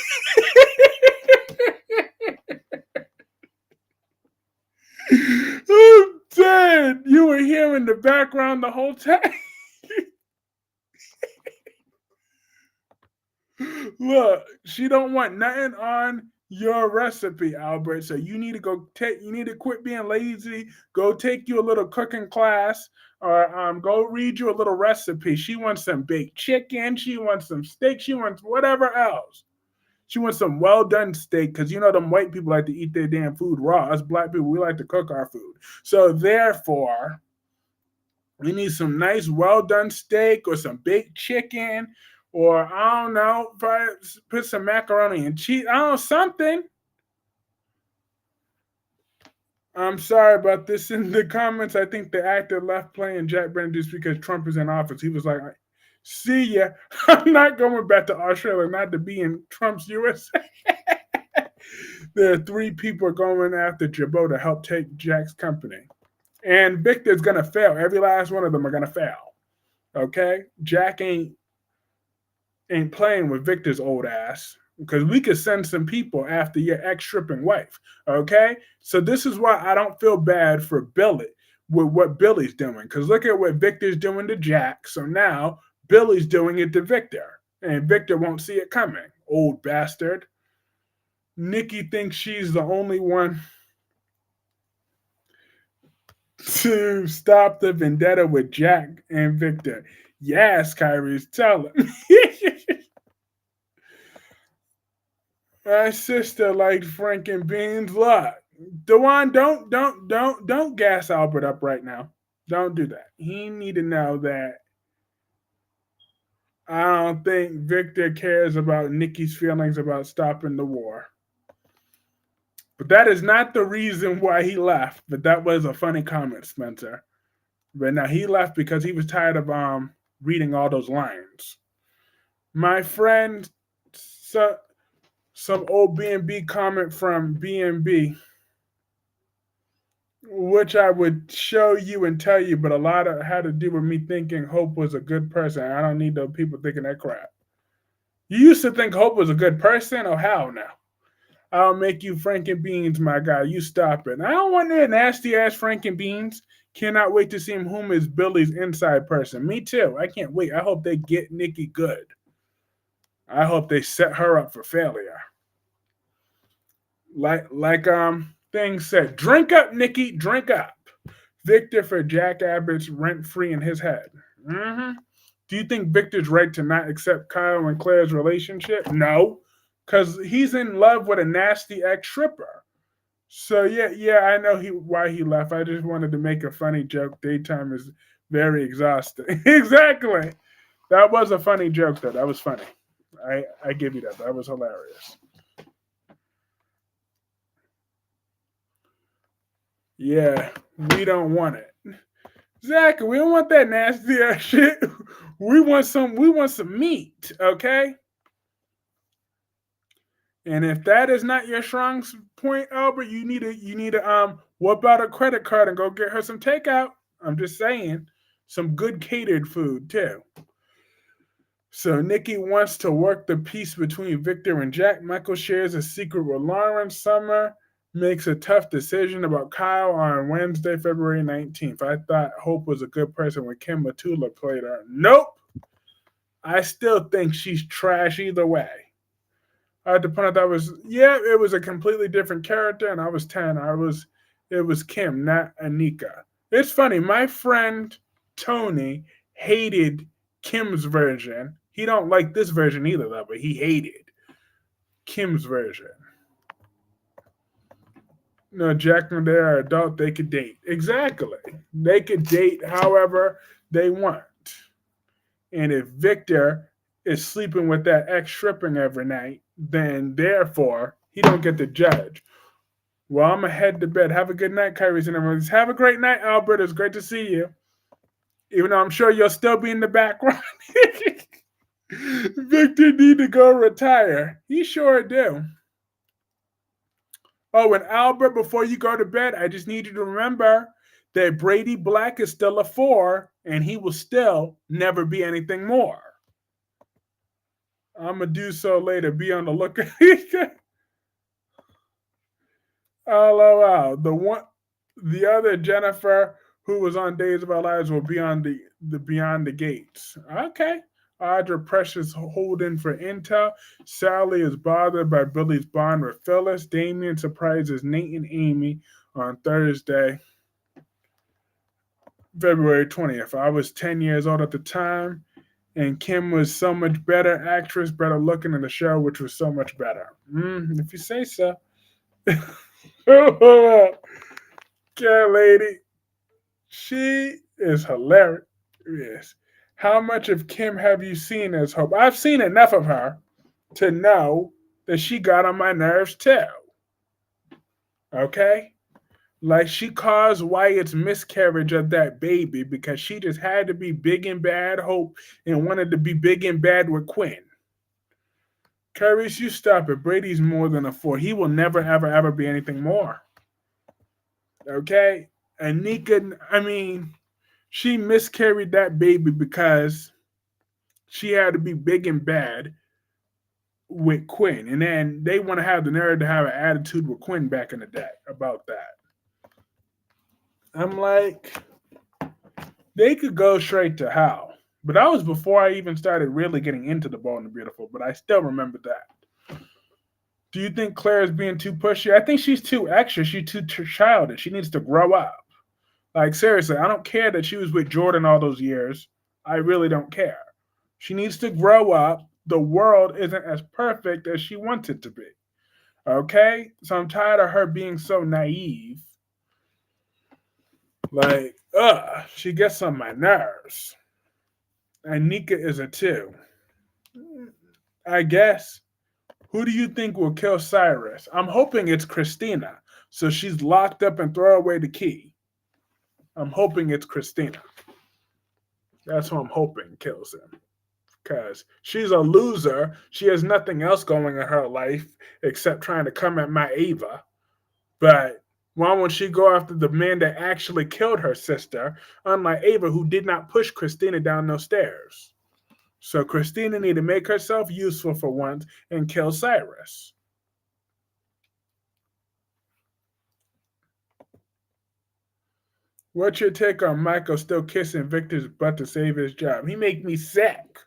S1: I'm dead. You were here in the background the whole time. Look, she don't want nothing on your recipe, Albert. So you need to go take. You need to quit being lazy. Go take you a little cooking class, or go read you a little recipe. She wants some baked chicken. She wants some steak. She wants whatever else. She wants some well done steak because you know them white people like to eat their damn food raw. Us black people, we like to cook our food. So therefore, we need some nice, well done steak or some baked chicken, or I don't know, probably put some macaroni and cheese. I don't know, something. I'm sorry about this in the comments. I think the actor left playing Jack Brennan just because Trump is in office. He was like, see ya. I'm not going back to Australia, not to be in Trump's USA. There are three people going after Jabot to help take Jack's company. And Victor's going to fail. Every last one of them are going to fail. Okay? Jack ain't playing with Victor's old ass because we could send some people after your ex stripping wife. Okay, so this is why I don't feel bad for Billy with what Billy's doing because look at what Victor's doing to Jack. So now Billy's doing it to Victor, and Victor won't see it coming. Old bastard. Nikki thinks she's the only one to stop the vendetta with Jack and Victor. Yes, Kyrie's tell him. My sister liked Frank and beans. Look, Dewan, don't gas Albert up right now. Don't do that. He need to know that I don't think Victor cares about Nikki's feelings about stopping the war. But that is not the reason why he left. But that was a funny comment, Spencer. But now he left because he was tired of reading all those lines. My friend, so, some old B&B comment from B&B, which I would show you and tell you, but a lot of it had to do with me thinking Hope was a good person. I don't need those people thinking that crap. You used to think Hope was a good person? Oh, hell no. I'll make you Franken Beans, my guy. You stop it. I don't want that nasty ass Franken Beans. Cannot wait to see him whom is Billy's inside person. Me too. I can't wait. I hope they get Nikki good. I hope they set her up for failure. Like things said, drink up, Nikki, drink up. Victor for Jack Abbott's rent free in his head. Mm-hmm. Do you think Victor's right to not accept Kyle and Claire's relationship? No, because he's in love with a nasty ex stripper. So yeah, I know why he left. I just wanted to make a funny joke. Daytime is very exhausting. Exactly. That was a funny joke, though. That was funny. I give you that. That was hilarious. Yeah, we don't want it. Exactly. We don't want that nasty ass shit. We want some meat, okay? And if that is not your strong point, Albert, you need to whip out a credit card and go get her some takeout. I'm just saying. Some good catered food too. So Nikki wants to work the peace between Victor and Jack. Michael shares a secret with Lauren. Summer makes a tough decision about Kyle on Wednesday, February 19th. I thought Hope was a good person when Kim Matula played her. Nope. I still think she's trash either way. I had to point out that it was a completely different character, and I was 10. It was Kim, not Anika. It's funny, my friend Tony hated Kim's version. He don't like this version either, though, but he hated Kim's version. No, Jack and they are adult, they could date. Exactly. They could date however they want. And if Victor is sleeping with that ex stripping every night, then therefore he don't get to judge. Well, I'm gonna head to bed. Have a good night, Kyrie and everyone. Have a great night, Albert. It's great to see you. Even though I'm sure you'll still be in the background. Victor need to go retire. He sure do. Oh, and Albert, before you go to bed, I just need you to remember that Brady Black is still a 4, and he will still never be anything more. I'm gonna do so later. Be on the lookout. LOL. The other Jennifer who was on Days of Our Lives will be on the Beyond the Gates. Okay. Audra Precious holding for intel. Sally is bothered by Billy's bond with Phyllis. Damien surprises Nate and Amy on Thursday, February 20th. I was 10 years old at the time, and Kim was so much better actress, better looking in the show, which was so much better. If you say so. Yeah, lady. She is hilarious. Yes. How much of Kim have you seen as Hope? I've seen enough of her to know that she got on my nerves too. Okay? Like she caused Wyatt's miscarriage of that baby because she just had to be big and bad Hope and wanted to be big and bad with Quinn. Carice, you stop it. Brady's more than a 4. He will never, ever, ever be anything more. Okay? Anika, she miscarried that baby because she had to be big and bad with Quinn. And then they want to have the nerve to have an attitude with Quinn back in the day about that. I'm like, they could go straight to hell. But that was before I even started really getting into The Bold and the Beautiful, but I still remember that. Do you think Claire is being too pushy? I think she's too extra. She's too childish. She needs to grow up. Like, seriously, I don't care that she was with Jordan all those years. I really don't care. She needs to grow up. The world isn't as perfect as she wants it to be. Okay? So I'm tired of her being so naive. Like, she gets on my nerves. And Nika is a 2. I guess. Who do you think will kill Cyrus? I'm hoping it's Christina. So she's locked up and throw away the key. I'm hoping it's Christina. That's who I'm hoping kills him. Because she's a loser. She has nothing else going in her life except trying to come at my Ava. But why won't she go after the man that actually killed her sister, unlike Ava, who did not push Christina down those stairs? So Christina need to make herself useful for once and kill Cyrus. What's your take on Michael still kissing Victor's butt to save his job? He make me sick.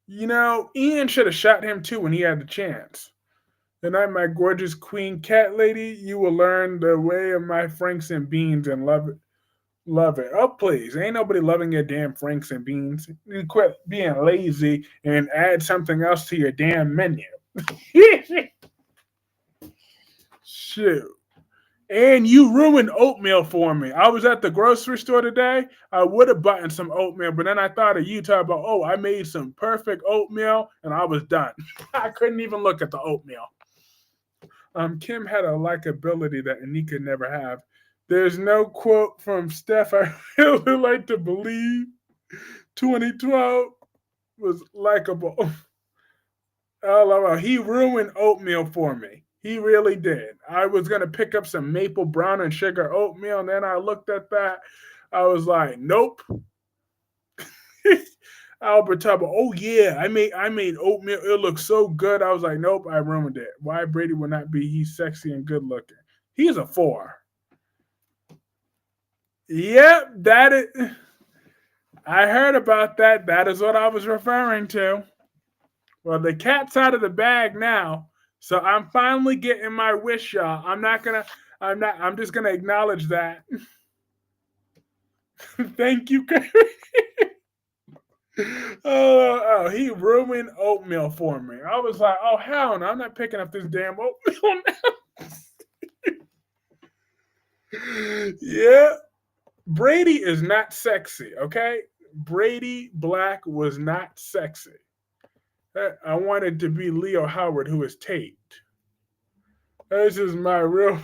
S1: You know, Ian should have shot him too when he had the chance. Good night, my gorgeous queen cat lady. You will learn the way of my Franks and beans and love it. Love it. Oh, please. Ain't nobody loving your damn Franks and beans. You quit being lazy and add something else to your damn menu. Shoot. And you ruined oatmeal for me. I was at the grocery store today. I would have bought some oatmeal, but then I thought of you talking about, oh, I made some perfect oatmeal and I was done. I couldn't even look at the oatmeal. Kim had a likability that Anika never have. There's no quote from Steph I really like to believe 2012 was likable. LOL. He ruined oatmeal for me. He really did. I was gonna pick up some maple brown and sugar oatmeal, and then I looked at that. I was like, nope. Albert Tubber, oh yeah, I made oatmeal. It looks so good. I was like, nope, I ruined it. Why Brady would not be? He's sexy and good looking. He's a 4. Yep, that is. I heard about that. That is what I was referring to. Well, the cat's out of the bag now, so I'm finally getting my wish, y'all. I'm not gonna. I'm not. I'm just gonna acknowledge that. Thank you, Curry. He ruined oatmeal for me. I was like, oh hell no, I'm not picking up this damn oatmeal now. Yeah, Brady is not sexy. Okay, Brady Black was not sexy. I wanted to be Leo Howard, who is Tate. This is my real.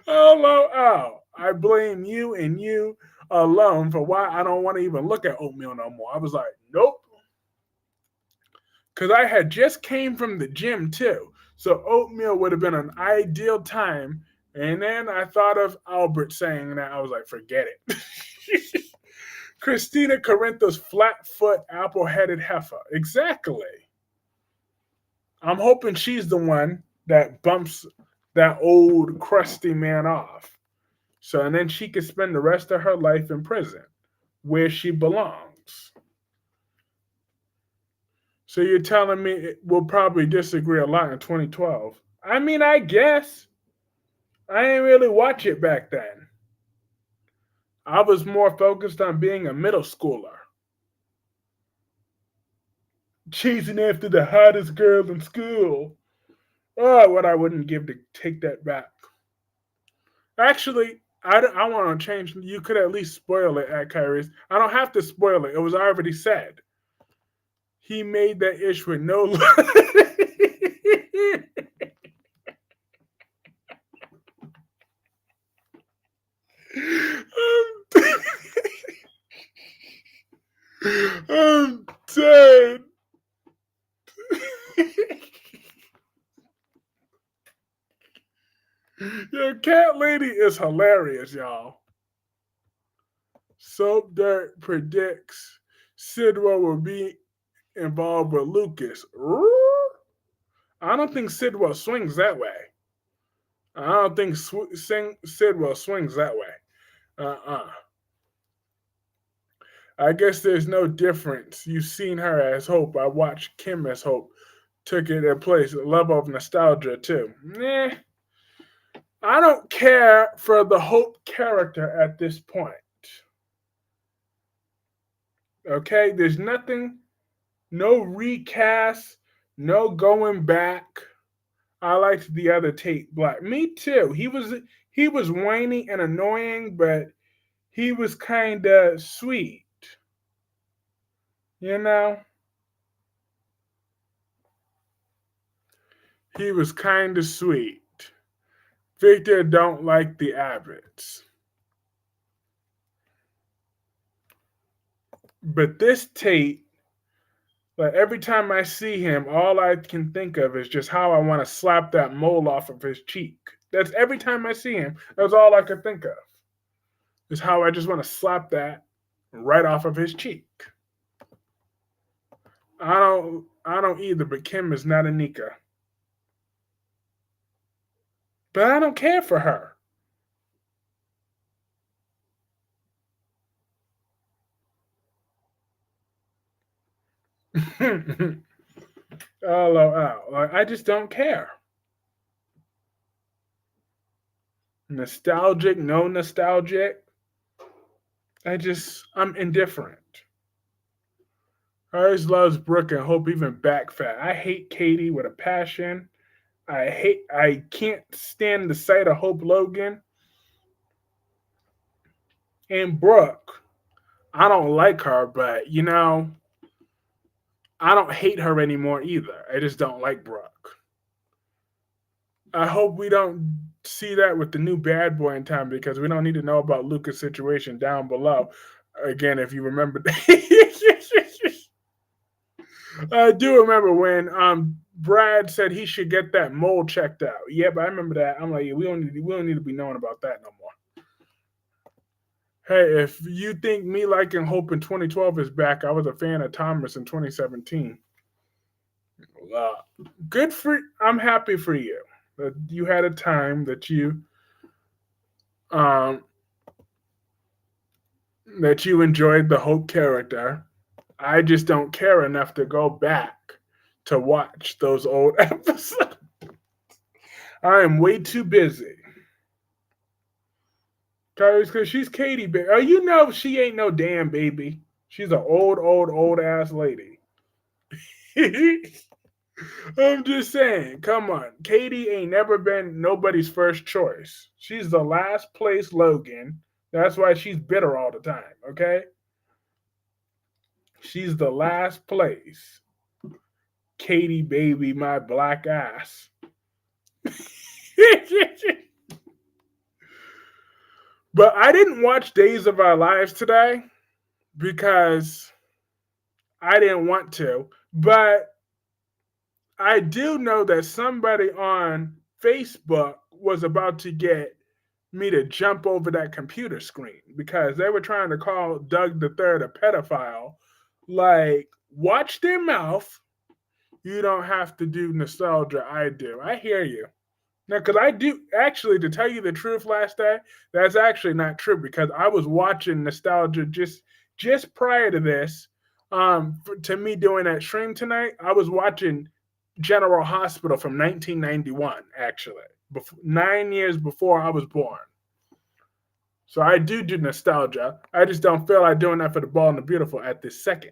S1: Oh, I blame you and you alone for why I don't want to even look at oatmeal no more. I was like, nope. Because I had just came from the gym too. So oatmeal would have been an ideal time. And then I thought of Albert saying that. I was like, forget it. Christina Corinthos flat foot apple headed heifer. Exactly. I'm hoping she's the one that bumps that old crusty man off. So, and then she could spend the rest of her life in prison where she belongs. So, you're telling me we'll probably disagree a lot in 2012. I mean, I guess. I didn't really watch it back then. I was more focused on being a middle schooler, chasing after the hottest girl in school. Oh, what I wouldn't give to take that back. Actually, I want to change. You could at least spoil it at Kyrie's. I don't have to spoil it. It was already said. He made that ish with no love. I'm dead. Your cat lady is hilarious, y'all. Soap Dirt predicts Sidwell will be involved with Lucas. I don't think Sidwell swings that way. I don't think Sidwell swings that way. Uh-uh. I guess there's no difference. You've seen her as Hope. I watched Kim as Hope. Took it in place. A level of nostalgia, too. Nah. I don't care for the Hope character at this point. Okay? There's nothing, no recast, no going back. I liked the other Tate Black. Me too. He was whiny and annoying, but he was kind of sweet. You know? He was kind of sweet. Victor don't like the Abbots. But this Tate, like every time I see him, all I can think of is just how I want to slap that mole off of his cheek. That's every time I see him. That's all I can think of. Is how I just want to slap that right off of his cheek. I don't either, but Kim is not a Nika. But I don't care for her. LOL. Like, I just don't care. Nostalgic, no nostalgic. I'm indifferent. I always loves Brooke and Hope even back fat. I hate Katie with a passion. I can't stand the sight of Hope Logan and Brooke. I don't like her, but I don't hate her anymore either. I just don't like Brooke. I hope we don't see that with the new bad boy in time because we don't need to know about Luca's situation down below. Again, if you remember, I do remember when Brad said he should get that mole checked out. Yep, I remember that. I'm like, yeah, we don't need to be knowing about that no more. Hey, if you think me liking Hope in 2012 is back, I was a fan of Thomas in 2017. Uh, Good for. I'm happy for you that you had a time um that you enjoyed the Hope character. I just don't care enough to go back to watch those old episodes. I am way too busy. Because she's Katie, baby. Oh, she ain't no damn baby. She's an old ass lady. I'm just saying, come on. Katie ain't never been nobody's first choice. She's the last place Logan. That's why she's bitter all the time, okay? She's the last place. Katie, baby, my black ass. But I didn't watch Days of Our Lives today because I didn't want to. But I do know that somebody on Facebook was about to get me to jump over that computer screen because they were trying to call Doug the Third a pedophile. Like, watch their mouth. You don't have to do nostalgia. I do. I hear you. Now, because I do actually, to tell you the truth, last day, that's actually not true because I was watching nostalgia just prior to this. To me doing that stream tonight, I was watching General Hospital from 1991. Actually, 9 years before I was born. So I do nostalgia. I just don't feel like doing that for the Bald and the Beautiful at this second.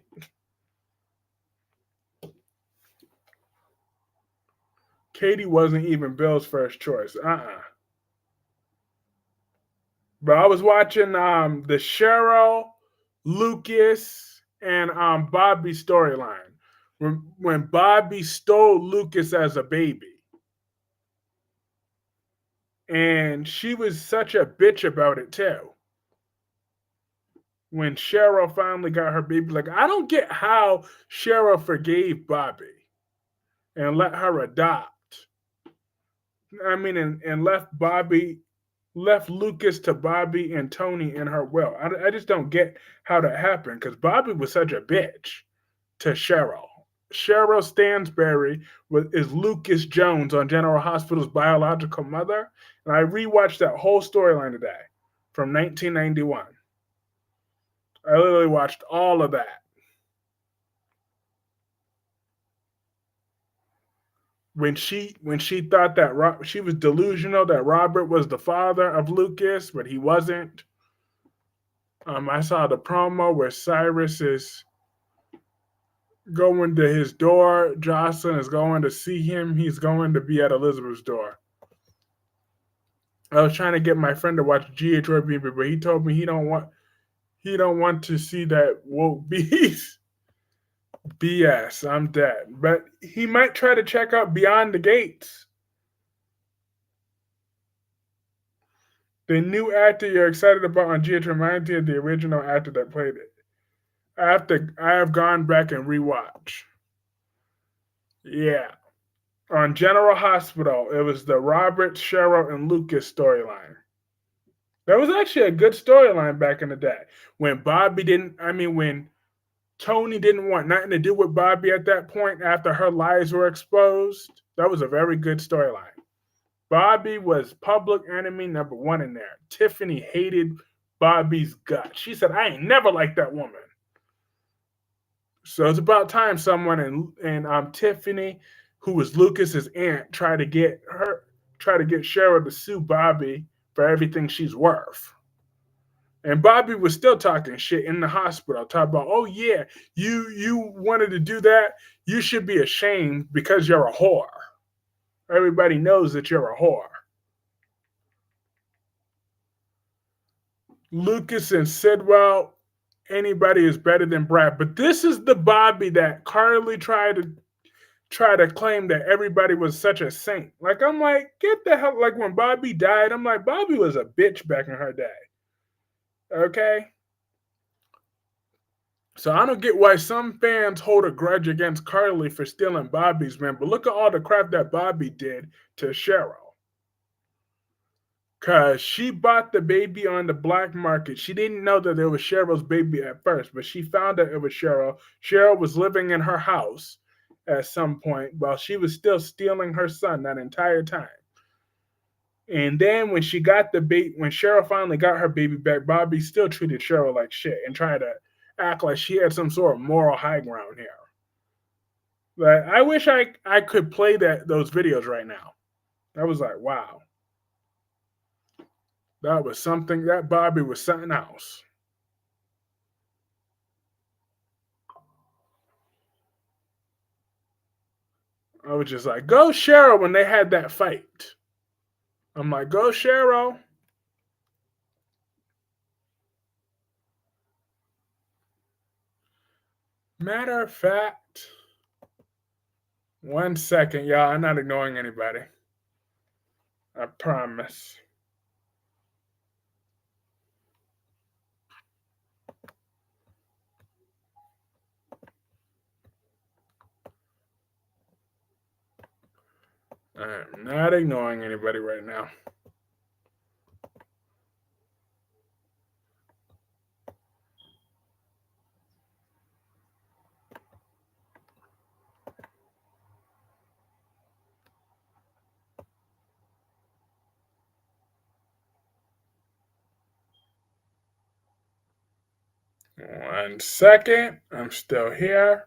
S1: Katie wasn't even Bill's first choice. But I was watching the Cheryl, Lucas, and Bobby storyline. When Bobby stole Lucas as a baby. And she was such a bitch about it too. When Cheryl finally got her baby, like, I don't get how Cheryl forgave Bobby and let her adopt. I mean, and left Lucas to Bobby and Tony in her will. I just don't get how that happened because Bobby was such a bitch to Cheryl. Cheryl Stansberry is Lucas Jones on General Hospital's biological mother. And I rewatched that whole storyline today from 1991. I literally watched all of that. When she thought that she was delusional that Robert was the father of Lucas, but he wasn't. I saw the promo where Cyrus is going to his door. Jocelyn is going to see him. He's going to be at Elizabeth's door. I was trying to get my friend to watch GHOB, but he told me he don't want to see that woke beast. BS, I'm dead. But he might try to check out Beyond the Gates. The new actor you're excited about on GH reminds you of the original actor that played it. I have gone back and rewatched. Yeah. On General Hospital, it was the Robert, Cheryl, and Lucas storyline. That was actually a good storyline back in the day. When when Tony didn't want nothing to do with Bobby at that point after her lies were exposed. That was a very good storyline. Bobby was public enemy number one in there. Tiffany hated Bobby's guts. She said, I ain't never liked that woman. So it's about time someone and Tiffany, who was Lucas's aunt, try to get Cheryl to sue Bobby for everything she's worth. And Bobby was still talking shit in the hospital, talking about, oh yeah, you wanted to do that. You should be ashamed because you're a whore. Everybody knows that you're a whore. Lucas and Sidwell, anybody is better than Brad. But this is the Bobby that Carly tried to claim that everybody was such a saint. Like, I'm like, get the hell, like when Bobby died, I'm like, Bobby was a bitch back in her day. Okay? So I don't get why some fans hold a grudge against Carly for stealing Bobby's man, but look at all the crap that Bobby did to Cheryl. Because she bought the baby on the black market. She didn't know that it was Cheryl's baby at first, but she found out it was Cheryl. Cheryl was living in her house at some point while she was still stealing her son that entire time. And then when when Cheryl finally got her baby back, Bobby still treated Cheryl like shit and tried to act like she had some sort of moral high ground here. But I wish I could play those videos right now. I was like, wow. That was something, that Bobby was something else. I was just like, go Cheryl when they had that fight. I'm like, go Cheryl. Matter of fact, 1 second, y'all. I'm not ignoring anybody. I promise. I'm not ignoring anybody right now. One second. I'm still here.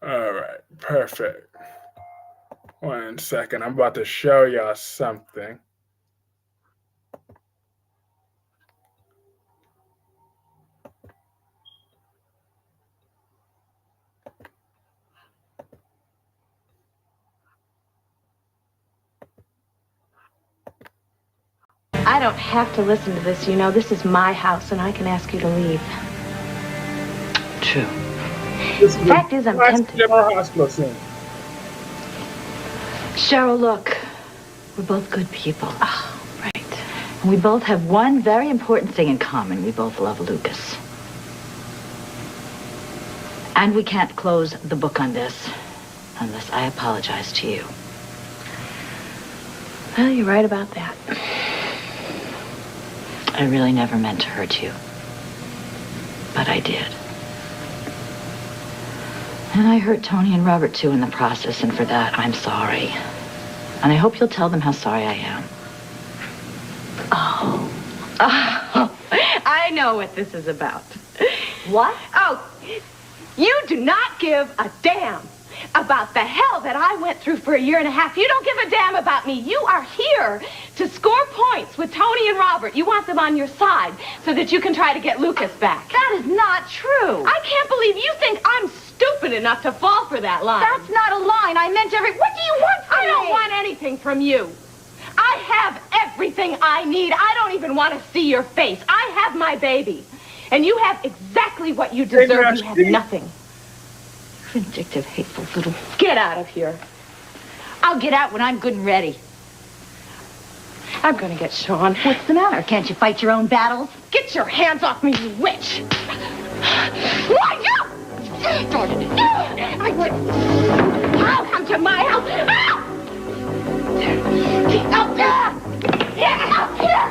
S1: All right, perfect. 1 second. I'm about to show y'all something.
S2: I don't have to listen to this, you know. This is my house, and I can ask you to leave.
S3: True.
S2: The fact is, I'm tempted.
S1: General Hospital scene.
S2: Cheryl, look.
S3: We're both good people.
S2: Oh, right.
S3: And we both have one very important thing in common. We both love Lucas. And we can't close the book on this unless I apologize to you.
S2: Well, you're right about that.
S3: I really never meant to hurt you. But I did. And I hurt Tony and Robert, too, in the process, and for that, I'm sorry. And I hope you'll tell them how sorry I am.
S2: Oh, I know what this is about.
S3: What?
S2: Oh, You do not give a damn about the hell that I went through for a year and a half. You don't give a damn about me. You are here to score points with Tony and Robert. You want them on your side so that you can try to get Lucas back.
S3: That is not true.
S2: I can't believe you think I'm stupid enough to fall for that line.
S3: That's not a line. I meant what do you want from me?
S2: I don't want anything from you. I have everything I need. I don't even want to see your face. I have my baby. And you have exactly what you deserve. You have nothing.
S3: Vindictive, hateful little...
S2: Get out of here.
S3: I'll get out when I'm good and ready.
S2: I'm gonna get Sean.
S3: What's the matter? Can't you fight your own battles?
S2: Get your hands off me, you witch! Why you? I'll come to my house. Up there! Up here!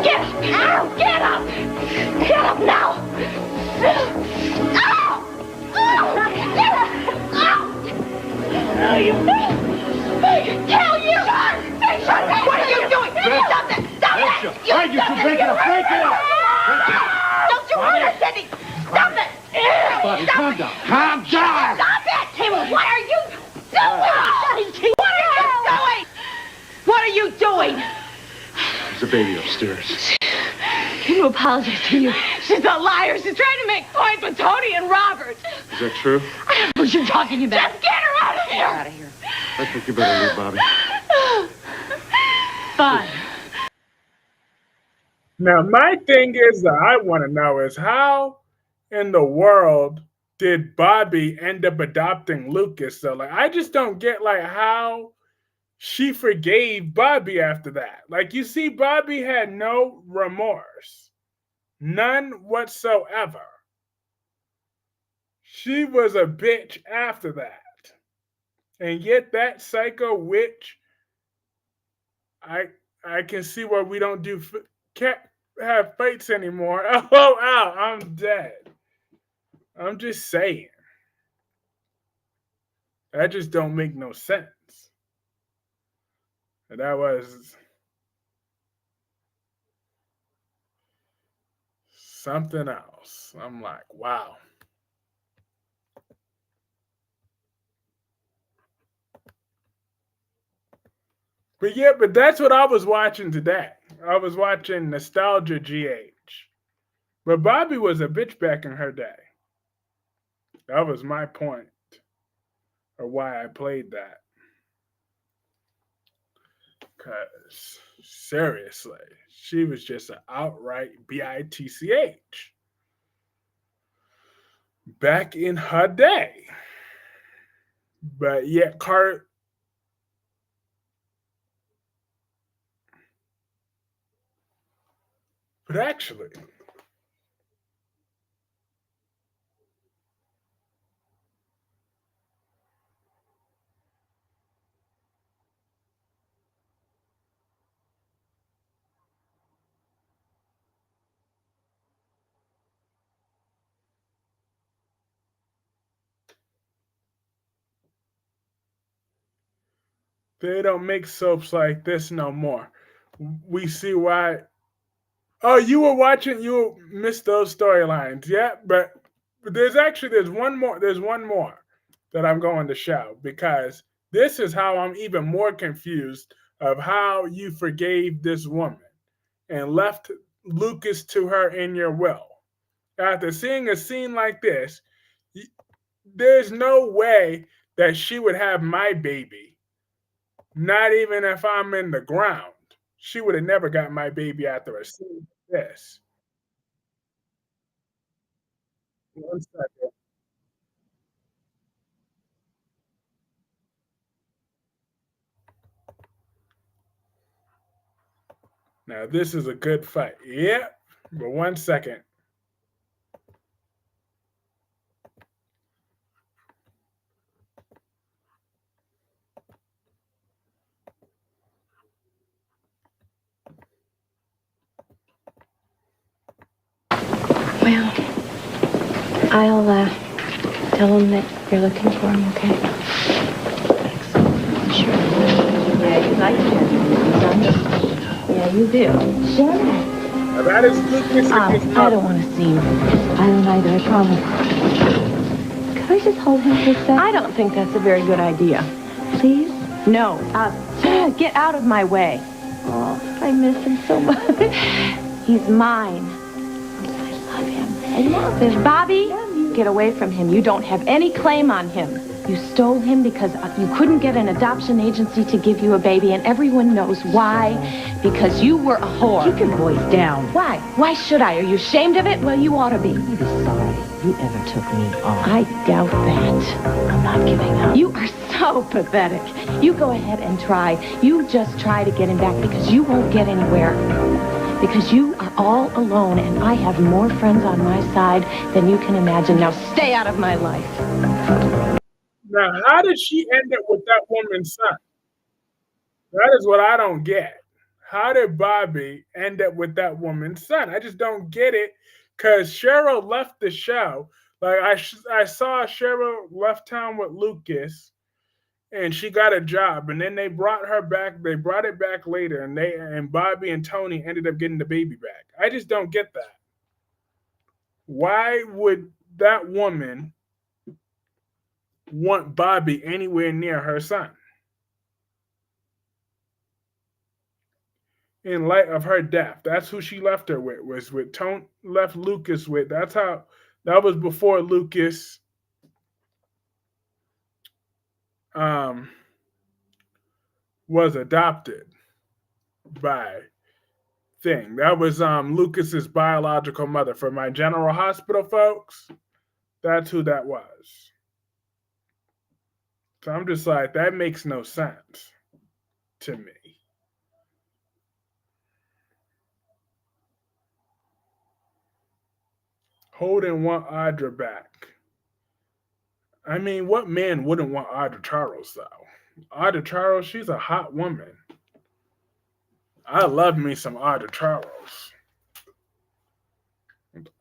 S2: Get up! Get up! Get up now! You tell you! What are you doing? Stop that! Stop that!
S4: Why are you two breaking up? Break it up!
S2: Don't you hurt her, Cindy! Stop it!
S4: Bobby, calm down. Calm down!
S2: Stop it! What are you doing? What are you doing?
S4: There's a baby upstairs.
S3: Can you apologize to you?
S2: She's a liar. She's trying to make points with Tony and Robert.
S4: Is that true?
S3: What are you talking about?
S2: Just get her out of here!
S3: Out of here.
S4: I think you better leave, Bobby.
S3: Fine.
S1: Now, my thing is that I want to know is how in the world did Bobby end up adopting Lucas? So, like, I just don't get, like, how she forgave Bobby after that. Like, you see, Bobby had no remorse. None whatsoever. She was a bitch after that. And yet that psycho witch, I can see why we don't can't have fights anymore. Oh, ow, I'm dead. I'm just saying. That just don't make no sense. And that was something else. I'm like, wow. But yeah, but that's what I was watching today. I was watching Nostalgia GH. But Bobby was a bitch back in her day. That was my point. Or why I played that. Because, seriously, she was just an outright bitch. Back in her day. But yet, But actually, they don't make soaps like this no more. We see why. Oh, you missed those storylines. Yeah, but there's one more that I'm going to show, because this is how I'm even more confused of how you forgave this woman and left Lucas to her in your will. After seeing a scene like this, there's no way that she would have my baby. Not even if I'm in the ground. She would have never got my baby after a scene like this. One second. Now, this is a good fight. Yep. But 1 second.
S2: Well, I'll tell him that you're looking for him, okay?
S3: Sure. Yeah, you like him.
S2: Yeah,
S3: Yeah, you do. Sure.
S1: Now that is Lucas and his
S3: I
S1: mother.
S3: don't want to see you. I don't either, I promise. Could I just hold him for a second?
S2: I don't think that's a very good idea.
S3: Please?
S2: No. Get out of my way.
S3: Oh, I miss him so much.
S2: He's mine.
S3: I love him. I love him.
S2: Bobby, get away from him. You don't have any claim on him. You stole him because you couldn't get an adoption agency to give you a baby, and everyone knows why. Because you were a whore.
S3: Keep your voice down.
S2: Why? Why should I? Are you ashamed of it? Well, you ought to be.
S3: You'd be sorry you ever took me on.
S2: I doubt that.
S3: I'm not giving up.
S2: You are so pathetic. You go ahead and try. You just try to get him back because you won't get anywhere. Because you are all alone, and I have more friends on my side than you can imagine. Now stay out of my life.
S1: Now, how did she end up with that woman's son? That is what I don't get. How did Bobby end up with that woman's son? I just don't get it because Cheryl left the show. Like I saw Cheryl left town with Lucas, and she got a job, and then they brought her back. They brought it back later, and Bobby and Tony ended up getting the baby back. I just don't get that. Why would that woman want Bobby anywhere near her son? In light of her death, that's who she left her with. Was with Tony, left Lucas with. That was before Lucas was adopted by Thing. That was Lucas's biological mother. For my General Hospital folks, that's who that was. So I'm just like, that makes no sense to me. Holden want Audra back. I mean, what man wouldn't want Audra Charles, though? Audra Charles, she's a hot woman. I love me some Audra Charles.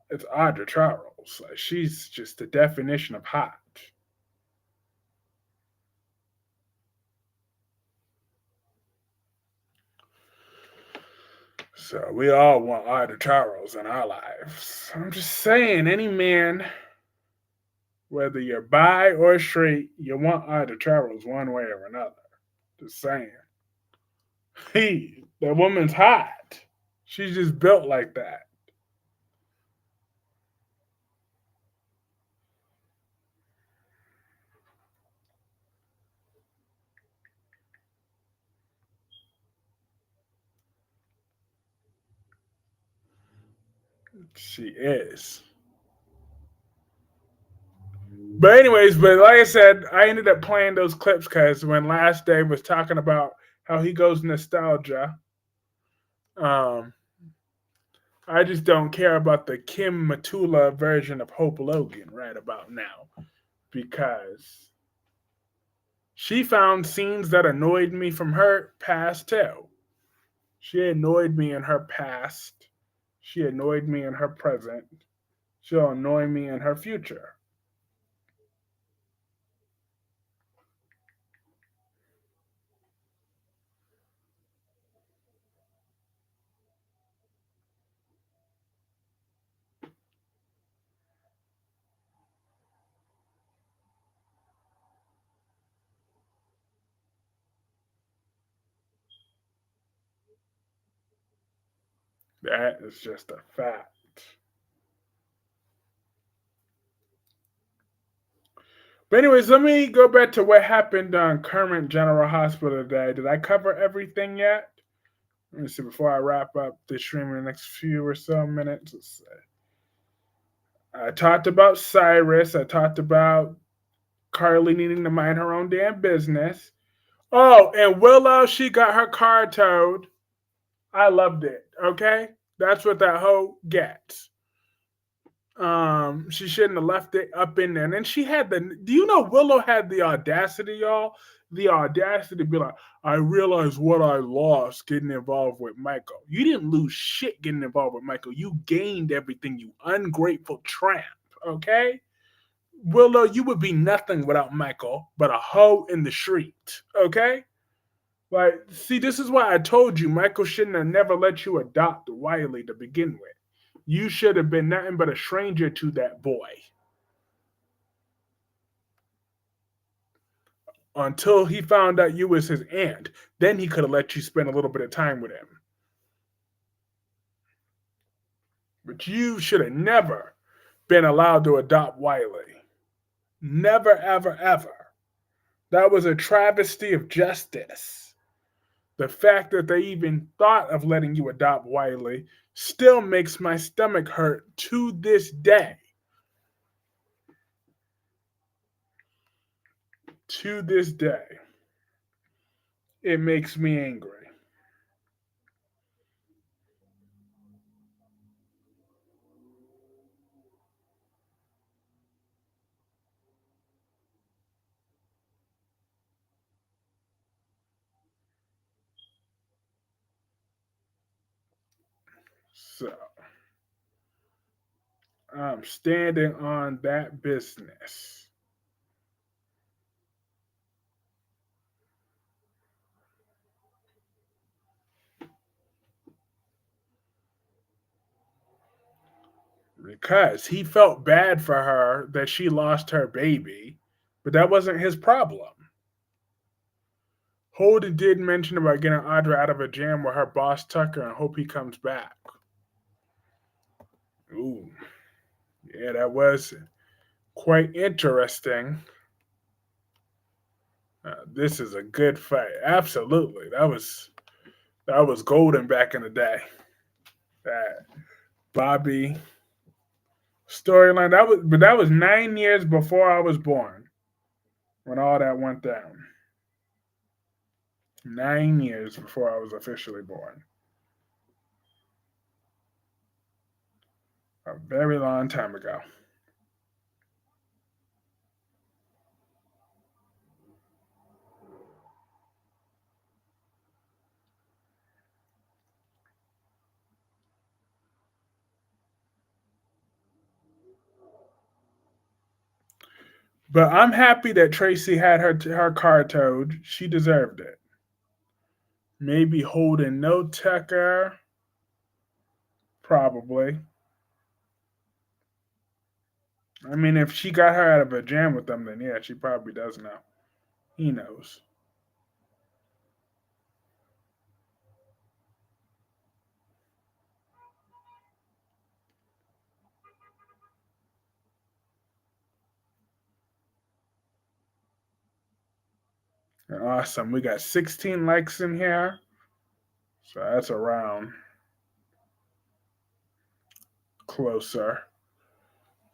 S1: It's Audra Charles. Like, she's just the definition of hot. So we all want Audra Charles in our lives. I'm just saying, any man, whether you're bi or straight, you want Audra Charles one way or another. Just saying. The woman's hot. She's just built like that. She is. But anyways, but like I said, I ended up playing those clips because when Last Day was talking about how he goes nostalgia, I just don't care about the Kim Matula version of Hope Logan right about now because she found scenes that annoyed me from her past too. She annoyed me in her past. She annoyed me in her present. She'll annoy me in her future. That is just a fact. But anyways, let me go back to what happened on current General Hospital today. Did I cover everything yet? Let me see before I wrap up the stream in the next few or so minutes. Let's see. I talked about Cyrus. I talked about Carly needing to mind her own damn business. Oh, and Willow, she got her car towed. I loved it. Okay? That's what that hoe gets. She shouldn't have left it up in there. And then she had do you know Willow had the audacity, y'all? The audacity to be like, I realized what I lost getting involved with Michael. You didn't lose shit getting involved with Michael. You gained everything, you ungrateful tramp. Okay? Willow, you would be nothing without Michael but a hoe in the street. Okay? Like, see, this is why I told you Michael shouldn't have never let you adopt Wiley to begin with. You should have been nothing but a stranger to that boy until he found out you was his aunt. Then he could have let you spend a little bit of time with him. But you should have never been allowed to adopt Wiley. Never, ever, ever. That was a travesty of justice. The fact that they even thought of letting you adopt Wiley still makes my stomach hurt to this day. To this day, it makes me angry. So, I'm standing on that business. Because he felt bad for her that she lost her baby, but that wasn't his problem. Holden did mention about getting Audra out of a jam with her boss Tucker and hope he comes back. Ooh, yeah, that was quite interesting. This is a good fight. Absolutely, that was golden back in the day. That Bobby storyline. That was 9 years before I was born when all that went down. 9 years before I was officially born. A very long time ago. But I'm happy that Tracy had her car towed. She deserved it. Maybe holding no Tucker, probably. I mean, if she got her out of a jam with them, then yeah, she probably does know. He knows. Awesome. We got 16 likes in here. So that's around closer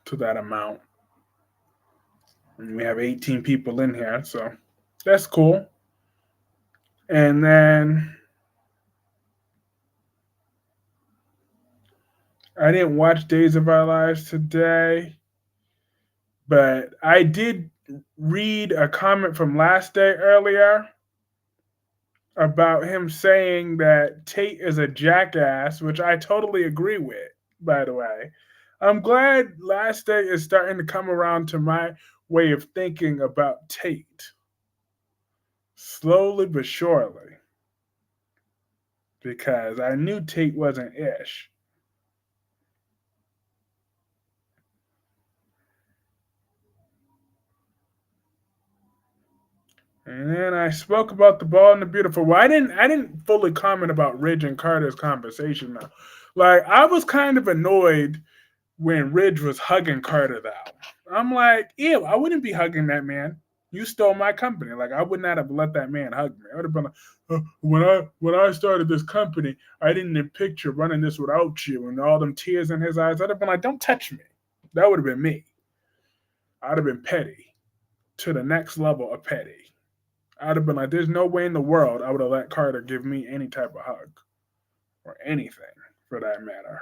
S1: to that amount. And we have 18 people in here, so that's cool. And then I didn't watch Days of Our Lives today, but I did read a comment from last day earlier about him saying that Tate is a jackass, which I totally agree with, by the way. I'm glad last day is starting to come around to my way of thinking about Tate. Slowly but surely. Because I knew Tate wasn't ish. And then I spoke about the ball and the beautiful. Well, I didn't fully comment about Ridge and Carter's conversation though. Like I was kind of annoyed when Ridge was hugging Carter though. I'm like, ew, I wouldn't be hugging that man. You stole my company. Like I would not have let that man hug me. I would have been like, when I started this company, I didn't picture running this without you, and all them tears in his eyes. I'd have been like, don't touch me. That would have been me. I'd have been petty to the next level of petty. I'd have been like, there's no way in the world I would have let Carter give me any type of hug or anything for that matter.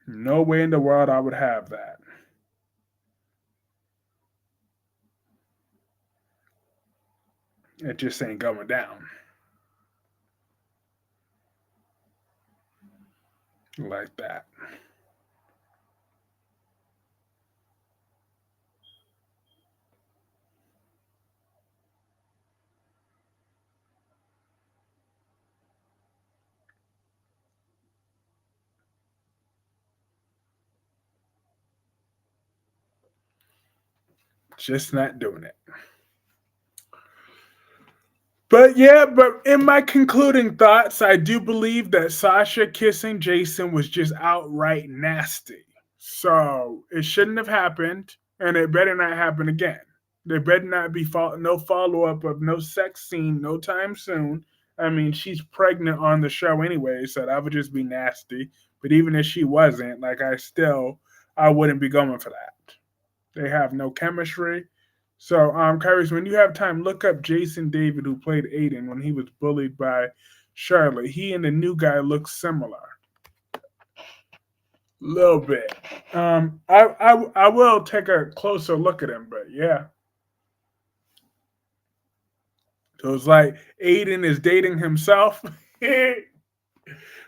S1: No way in the world I would have that. It just ain't going down like that. Just not doing it. But yeah, but in my concluding thoughts, I do believe that Sasha kissing Jason was just outright nasty. So it shouldn't have happened, and it better not happen again. There better not be no follow up of no sex scene no time soon. I mean, she's pregnant on the show anyway, so that would just be nasty. But even if she wasn't, like I wouldn't be going for that. They have no chemistry. So, Kyrus, when you have time, look up Jason David, who played Aiden when he was bullied by Charlotte. He and the new guy look similar, little bit. I will take a closer look at him, but yeah. So it's like Aiden is dating himself.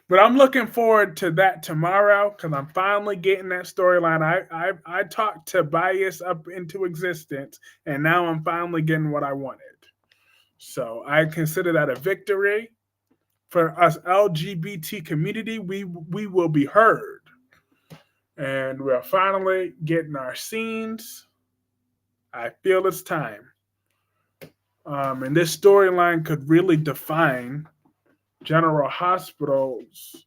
S1: But I'm looking forward to that tomorrow because I'm finally getting that storyline. I talked Tobias up into existence, and now I'm finally getting what I wanted. So I consider that a victory for us LGBT community. We will be heard, and we're finally getting our scenes. I feel it's time, and this storyline could really define General Hospital's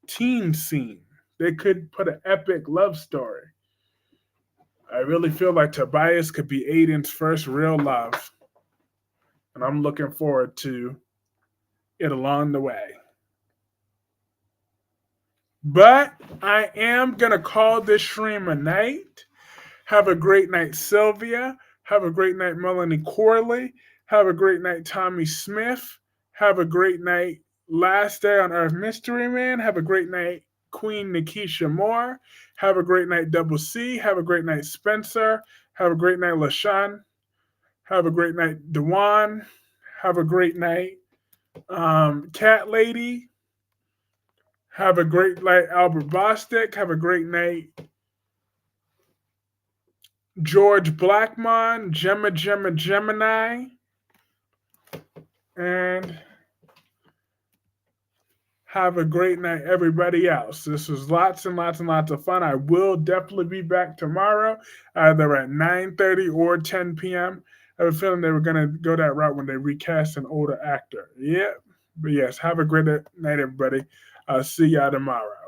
S1: teen scene. They could put an epic love story. I really feel like Tobias could be Aiden's first real love. And I'm looking forward to it along the way. But I am going to call this stream a night. Have a great night, Sylvia. Have a great night, Melanie Corley. Have a great night, Tommy Smith. Have a great night, Last Day on Earth Mystery Man. Have a great night, Queen Nikisha Moore. Have a great night, Double C. Have a great night, Spencer. Have a great night, LaShawn. Have a great night, Dewan. Have a great night, Cat Lady. Have a great night, Albert Bostic. Have a great night, George Blackmon, Gemini. And have a great night, everybody else. This was lots and lots and lots of fun. I will definitely be back tomorrow, either at 9:30 or 10 p.m. I have a feeling they were going to go that route when they recast an older actor. Yeah. But yes, have a great night, everybody. I'll see y'all tomorrow.